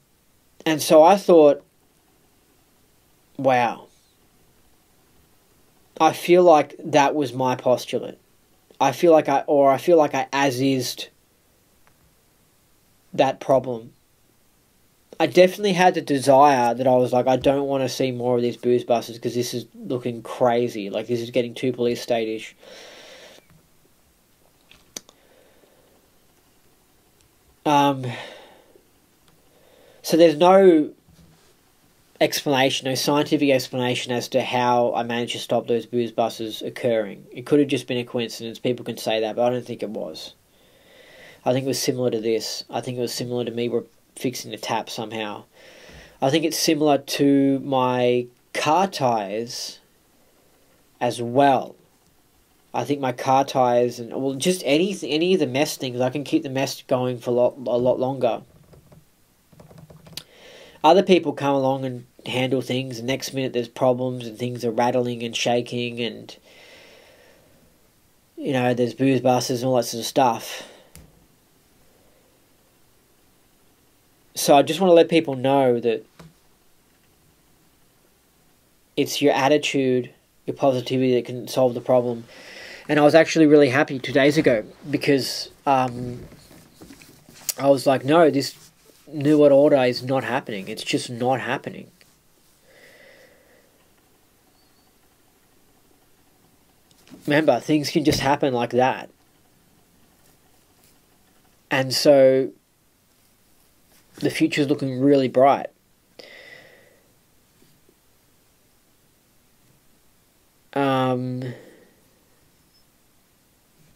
so I thought, wow. I feel like that was my postulate. I feel like I as-ised that problem. I definitely had the desire that I was like, I don't want to see more of these booze buses because this is looking crazy. Like, this is getting too police state-ish. So there's no explanation, no scientific explanation as to how I managed to stop those booze buses occurring. It could have just been a coincidence. People can say that, but I don't think it was. I think it was similar to this. I think it was similar to me fixing the tap somehow. I think it's similar to my car tires as well. I think my car tires and just any of the mesh things, I can keep the mesh going for a lot longer. Other people come along and handle things, and next minute there's problems and things are rattling and shaking, and there's booze buses and all that sort of stuff. So I just want to let people know that it's your attitude, your positivity that can solve the problem. And I was actually really happy 2 days ago because I was like, no, this New World Order is not happening. It's just not happening. Remember, things can just happen like that. And so the future's looking really bright.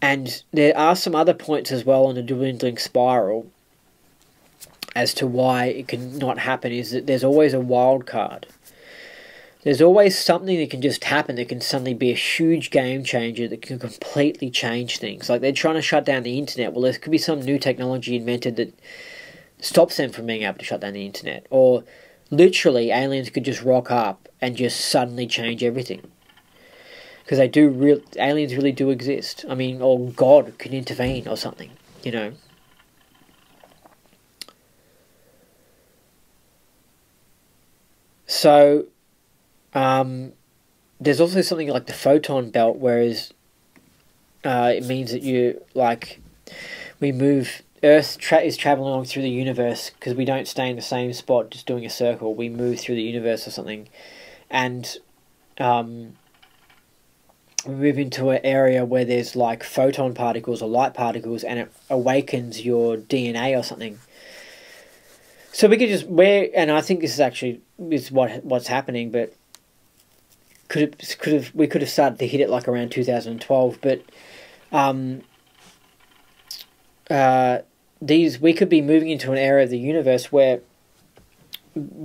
And there are some other points as well on the dwindling spiral as to why it can not happen, is that there's always a wild card. There's always something that can just happen that can suddenly be a huge game changer that can completely change things. Like they're trying to shut down the internet. Well, there could be some new technology invented that stops them from being able to shut down the internet. Or literally aliens could just rock up and just suddenly change everything. Because aliens really do exist. I mean, or God could intervene or something, So, there's also something like the photon belt, whereas it means that Earth is traveling along through the universe because we don't stay in the same spot just doing a circle. We move through the universe or something. And we move into an area where there's like photon particles or light particles, and it awakens your DNA or something. So we could and I think this is what's happening, but we could have started to hit it like around 2012, but we could be moving into an area of the universe where,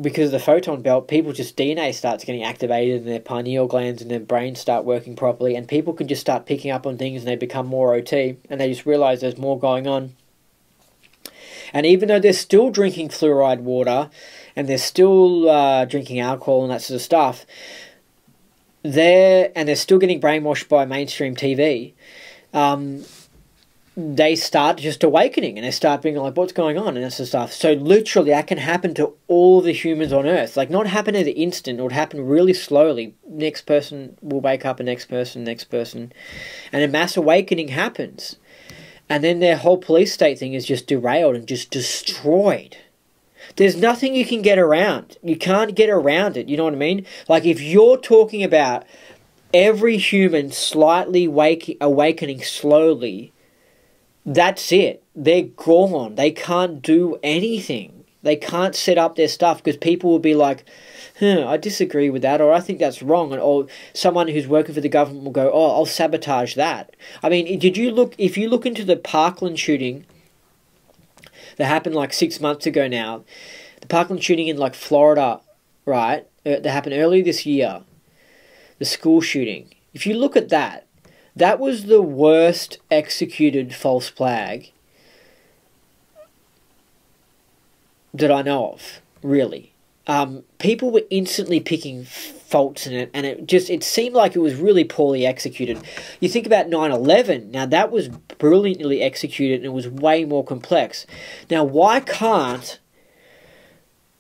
because of the photon belt, DNA starts getting activated and their pineal glands and their brains start working properly, and people can just start picking up on things and they become more OT, and they just realize there's more going on. And even though they're still drinking fluoride water and they're still drinking alcohol and that sort of stuff, they're still getting brainwashed by mainstream TV, they start just awakening and they start being like, what's going on, and that sort of stuff. So literally that can happen to all the humans on Earth. Like, not happen at the instant, it would happen really slowly. Next person will wake up, and next person, and a mass awakening happens. And then their whole police state thing is just derailed and just destroyed. There's nothing you can get around. You can't get around it, you know what I mean? Like, if you're talking about every human slightly awakening slowly, that's it. They're gone. They can't do anything. They can't set up their stuff because people will be like, I disagree with that, or I think that's wrong, or someone who's working for the government will go, I'll sabotage that. I mean, if you look into the Parkland shooting that happened like 6 months ago now, the Parkland shooting in like Florida, right, that happened earlier this year, the school shooting. If you look at that, that was the worst executed false flag that I know of, really. People were instantly picking faults in it, and it seemed like it was really poorly executed. You think about 9/11, now that was brilliantly executed and it was way more complex. Now, why can't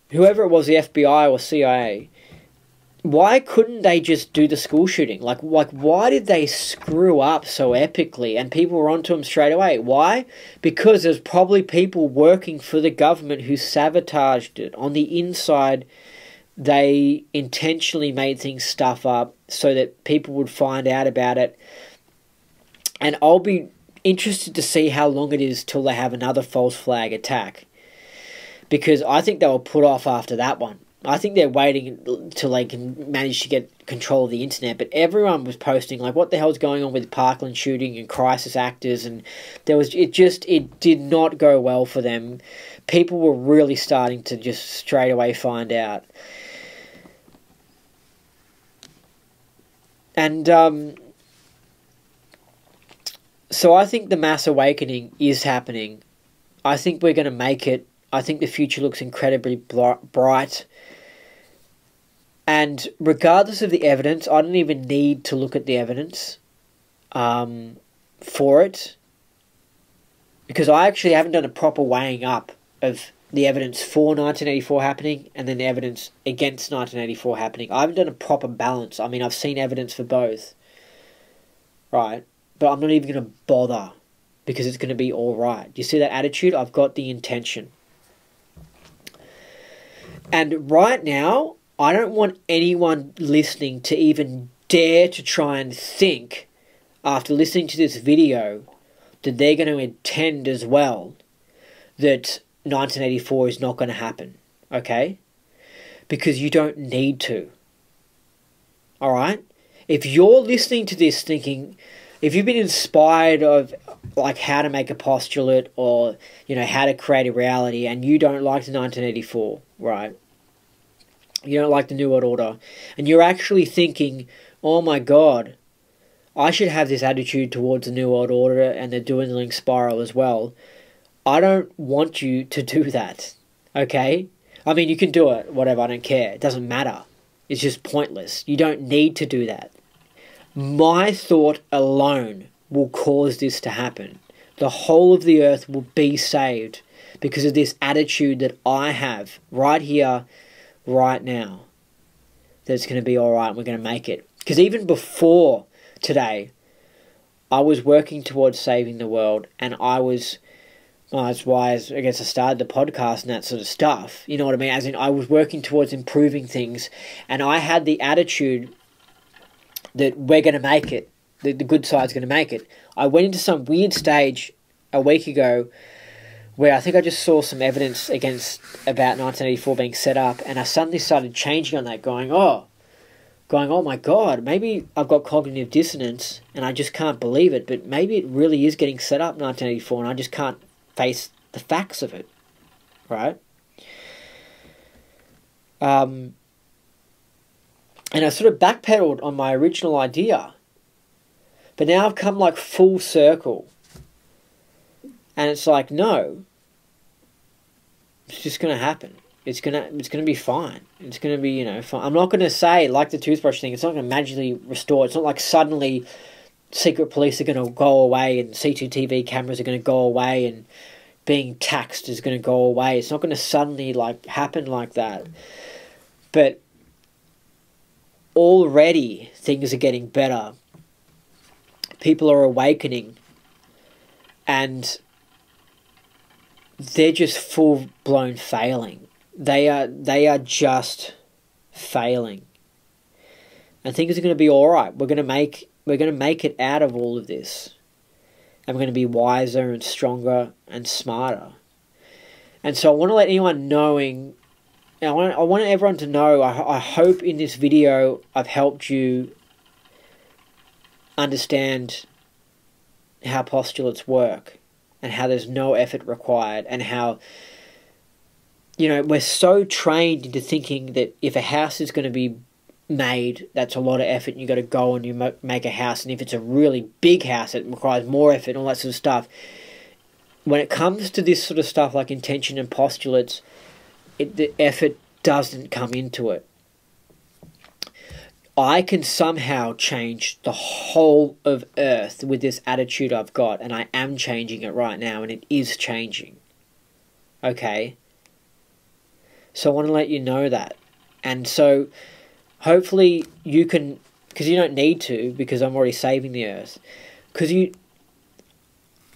whoever it was, the FBI or CIA, why couldn't they just do the school shooting? Like why did they screw up so epically and people were onto them straight away? Why? Because there's probably people working for the government who sabotaged it. On the inside, they intentionally made things stuff up so that people would find out about it. And I'll be interested to see how long it is till they have another false flag attack. Because I think they were put off after that one. I think they're waiting till they can manage to get control of the internet. But everyone was posting, like, what the hell's going on with the Parkland shooting and crisis actors? And it did not go well for them. People were really starting to just straight away find out. And so I think the mass awakening is happening. I think we're going to make it. I think the future looks incredibly bright. And regardless of the evidence, I don't even need to look at the evidence for it. Because I actually haven't done a proper weighing up of the evidence for 1984 happening and then the evidence against 1984 happening. I haven't done a proper balance. I mean, I've seen evidence for both. Right? But I'm not even going to bother because it's going to be all right. You see that attitude? I've got the intention. And right now, I don't want anyone listening to even dare to try and think, after listening to this video, that they're going to intend as well that 1984 is not going to happen, okay? Because you don't need to, alright? If you're listening to this thinking, if you've been inspired of like how to make a postulate or, you know, how to create a reality and you don't like the 1984, right? You don't like the New World Order, and you're actually thinking, oh my God, I should have this attitude towards the New World Order and the dwindling spiral as well. I don't want you to do that, okay? I mean, you can do it, whatever, I don't care. It doesn't matter. It's just pointless. You don't need to do that. My thought alone will cause this to happen. The whole of the earth will be saved because of this attitude that I have right here, right now, that it's going to be all right and we're going to make it. Because even before today, I was working towards saving the world, and I was, well, that's why I guess I started the podcast and that sort of stuff, you know what I mean? As in, I was working towards improving things, and I had the attitude that we're going to make it, the good side's going to make it. I went into some weird stage a week ago where I think I just saw some evidence about 1984 being set up, and I suddenly started changing on that, going, oh my God, maybe I've got cognitive dissonance and I just can't believe it, but maybe it really is getting set up 1984 and I just can't face the facts of it, right? And I sort of backpedaled on my original idea, but now I've come like full circle. And it's like, no, it's just going to happen. It's gonna be fine. It's going to be, you know, fine. I'm not going to say, like the toothbrush thing, it's not going to magically restore. It's not like suddenly secret police are going to go away and CCTV cameras are going to go away and being taxed is going to go away. It's not going to suddenly like happen like that. But already things are getting better. People are awakening, and they're just full-blown failing. They are just failing. And things are going to be all right. We're going to make it out of all of this. And we're going to be wiser and stronger and smarter. And so I want to let anyone knowing, I want everyone to know, I hope in this video I've helped you understand how postulates work and how there's no effort required, and how, you know, we're so trained into thinking that if a house is going to be made, that's a lot of effort, and you got to go and you make a house, and if it's a really big house it requires more effort and all that sort of stuff. When it comes to this sort of stuff like intention and postulates, the effort doesn't come into it. I can somehow change the whole of Earth with this attitude I've got, and I am changing it right now, and it is changing. Okay? So I want to let you know that. And so hopefully you can, because you don't need to, because I'm already saving the earth, because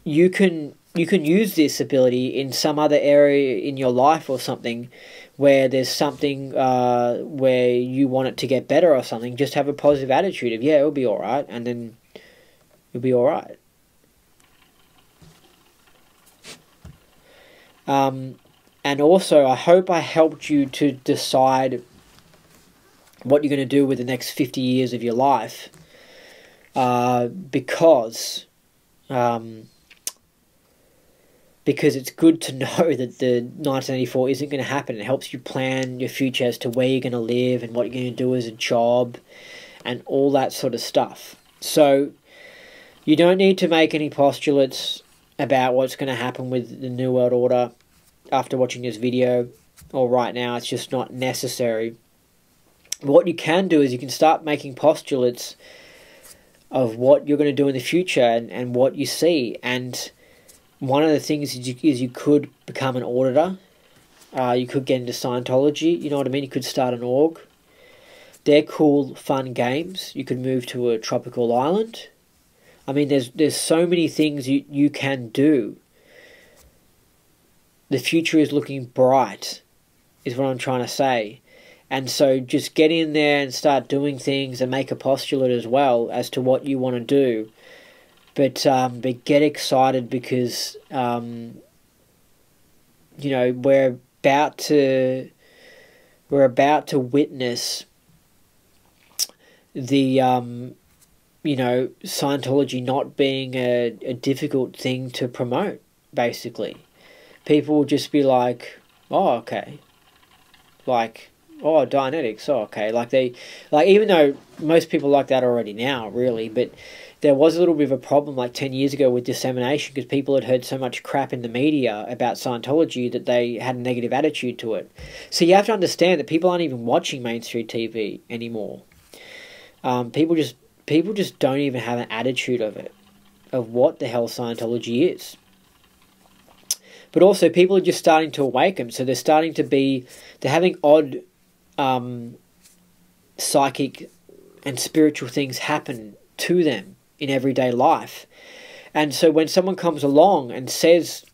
you can use this ability in some other area in your life or something, where there's something where you want it to get better or something. Just have a positive attitude of, yeah, it'll be all right, and then it'll be all right. And also, I hope I helped you to decide what you're going to do with the next 50 years of your life, because it's good to know that the 1984 isn't going to happen. It helps you plan your future as to where you're going to live and what you're going to do as a job and all that sort of stuff. So you don't need to make any postulates about what's going to happen with the New World Order after watching this video or right now. It's just not necessary. What you can do is you can start making postulates of what you're going to do in the future and what you see. And one of the things is you could become an auditor. You could get into Scientology. You know what I mean? You could start an org. They're cool, fun games. You could move to a tropical island. I mean, there's so many things you can do. The future is looking bright, is what I'm trying to say. And so just get in there and start doing things and make a postulate as well as to what you want to do. But get excited, because you know, we're about to witness the you know, Scientology not being a difficult thing to promote. Basically, people will just be like, oh, okay, like, oh, Dianetics, oh, okay, like even though most people like that already now, really, but there was a little bit of a problem like 10 years ago with dissemination, because people had heard so much crap in the media about Scientology that they had a negative attitude to it. So you have to understand that people aren't even watching mainstream TV anymore. People just don't even have an attitude of what the hell Scientology is. But also, people are just starting to awaken, so they're having odd psychic and spiritual things happen to them in everyday life. And so when someone comes along and says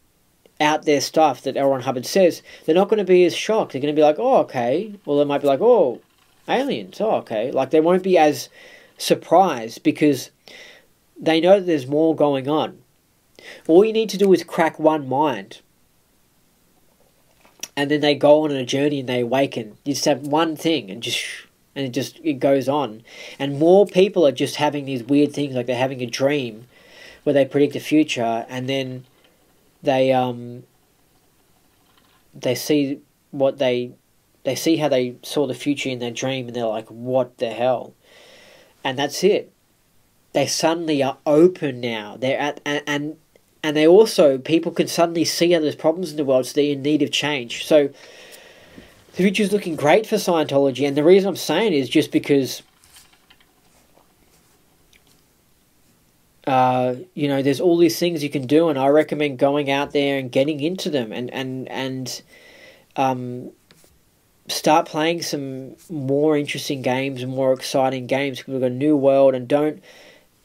out there stuff that L. Ron Hubbard says, they're not going to be as shocked. They're going to be like, oh, okay. Well, they might be like, oh, aliens, oh, okay. Like, they won't be as surprised, because they know that there's more going on. All you need to do is crack one mind, and then they go on a journey and they awaken. You just have one thing, and it goes on. And more people are just having these weird things, like they're having a dream where they predict the future, and then they see they see how they saw the future in their dream, and they're like, what the hell? And that's it. They suddenly are open now. They're at and they also, people can suddenly see how there's problems in the world, so they're in need of change. So the future's looking great for Scientology, and the reason I'm saying it is just because you know, there's all these things you can do, and I recommend going out there and getting into them and start playing some more interesting games and more exciting games, because we've got a new world, and don't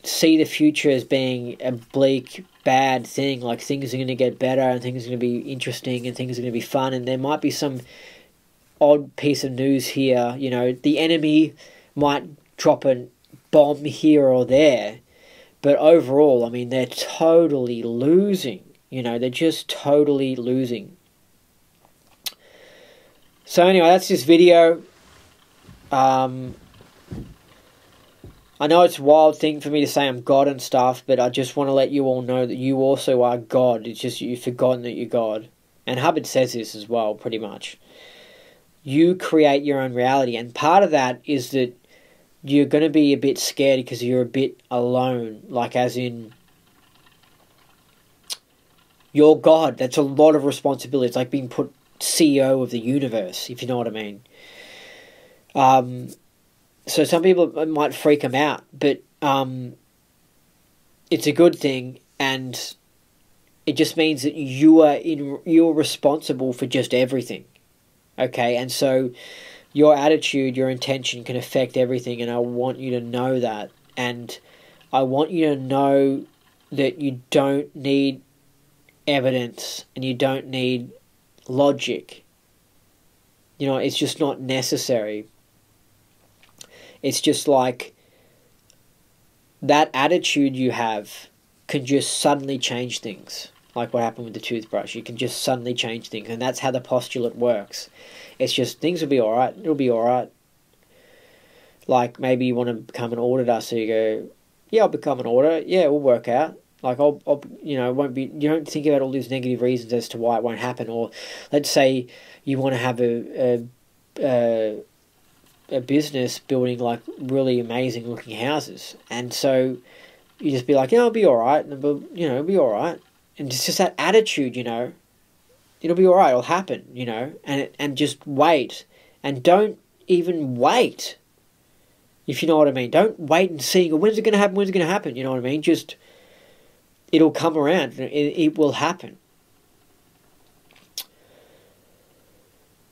see the future as being a bleak, bad thing. Like, things are going to get better, and things are going to be interesting, and things are going to be fun, and there might be some odd piece of news here. You know, the enemy might drop a bomb here or there, but overall, I mean, they're totally losing. You know, they're just totally losing. So anyway, that's this video. I know it's a wild thing for me to say I'm God and stuff, but I just want to let you all know that you also are God. It's just you've forgotten that you're God. And Hubbard says this as well, pretty much. You create your own reality, and part of that is that you're going to be a bit scared because you're a bit alone, like as in, you're God. That's a lot of responsibility. It's like being put CEO of the universe, if you know what I mean. So some people, it might freak them out, but it's a good thing, and it just means that you're responsible for just everything. Okay, and so your attitude, your intention can affect everything, and I want you to know that. And I want you to know that you don't need evidence and you don't need logic. You know, it's just not necessary. It's just like that attitude you have can just suddenly change things. Like what happened with the toothbrush. You can just suddenly change things. And that's how the postulate works. It's just things will be alright. It'll be alright. Like maybe you want to become an auditor. So you go, yeah, I'll become an auditor. Yeah, it will work out. Like I'll you know, it won't be, you don't think about all these negative reasons as to why it won't happen. Or let's say you want to have a business building like really amazing looking houses. And so you just be like, yeah, I'll be alright. And you know, it'll be alright. And it's just that attitude, you know. It'll be alright, it'll happen, you know. And just wait. And don't even wait. If you know what I mean. Don't wait and see, when's it going to happen, when's it going to happen, you know what I mean. Just, it'll come around. It will happen.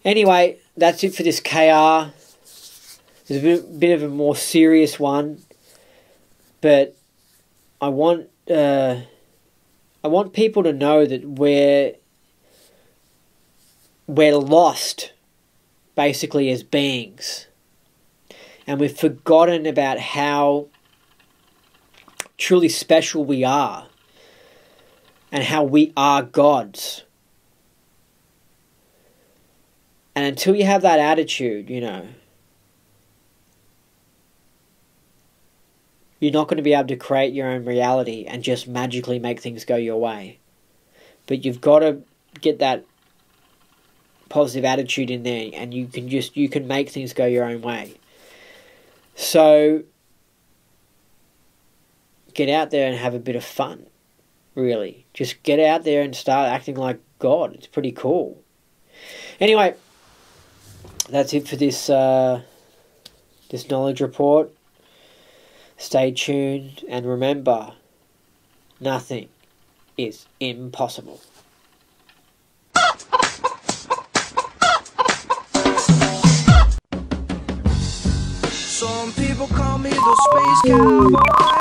Anyway, that's it for this KR. It's a bit of a more serious one. But I want people to know that we're lost, basically, as beings. And we've forgotten about how truly special we are. And how we are gods. And until you have that attitude, you know, you're not going to be able to create your own reality and just magically make things go your way. But you've got to get that positive attitude in there, and you can make things go your own way. So get out there and have a bit of fun, really. Just get out there and start acting like God. It's pretty cool. Anyway, that's it for this knowledge report. Stay tuned, and remember, nothing is impossible. Some people call me the space cowboy.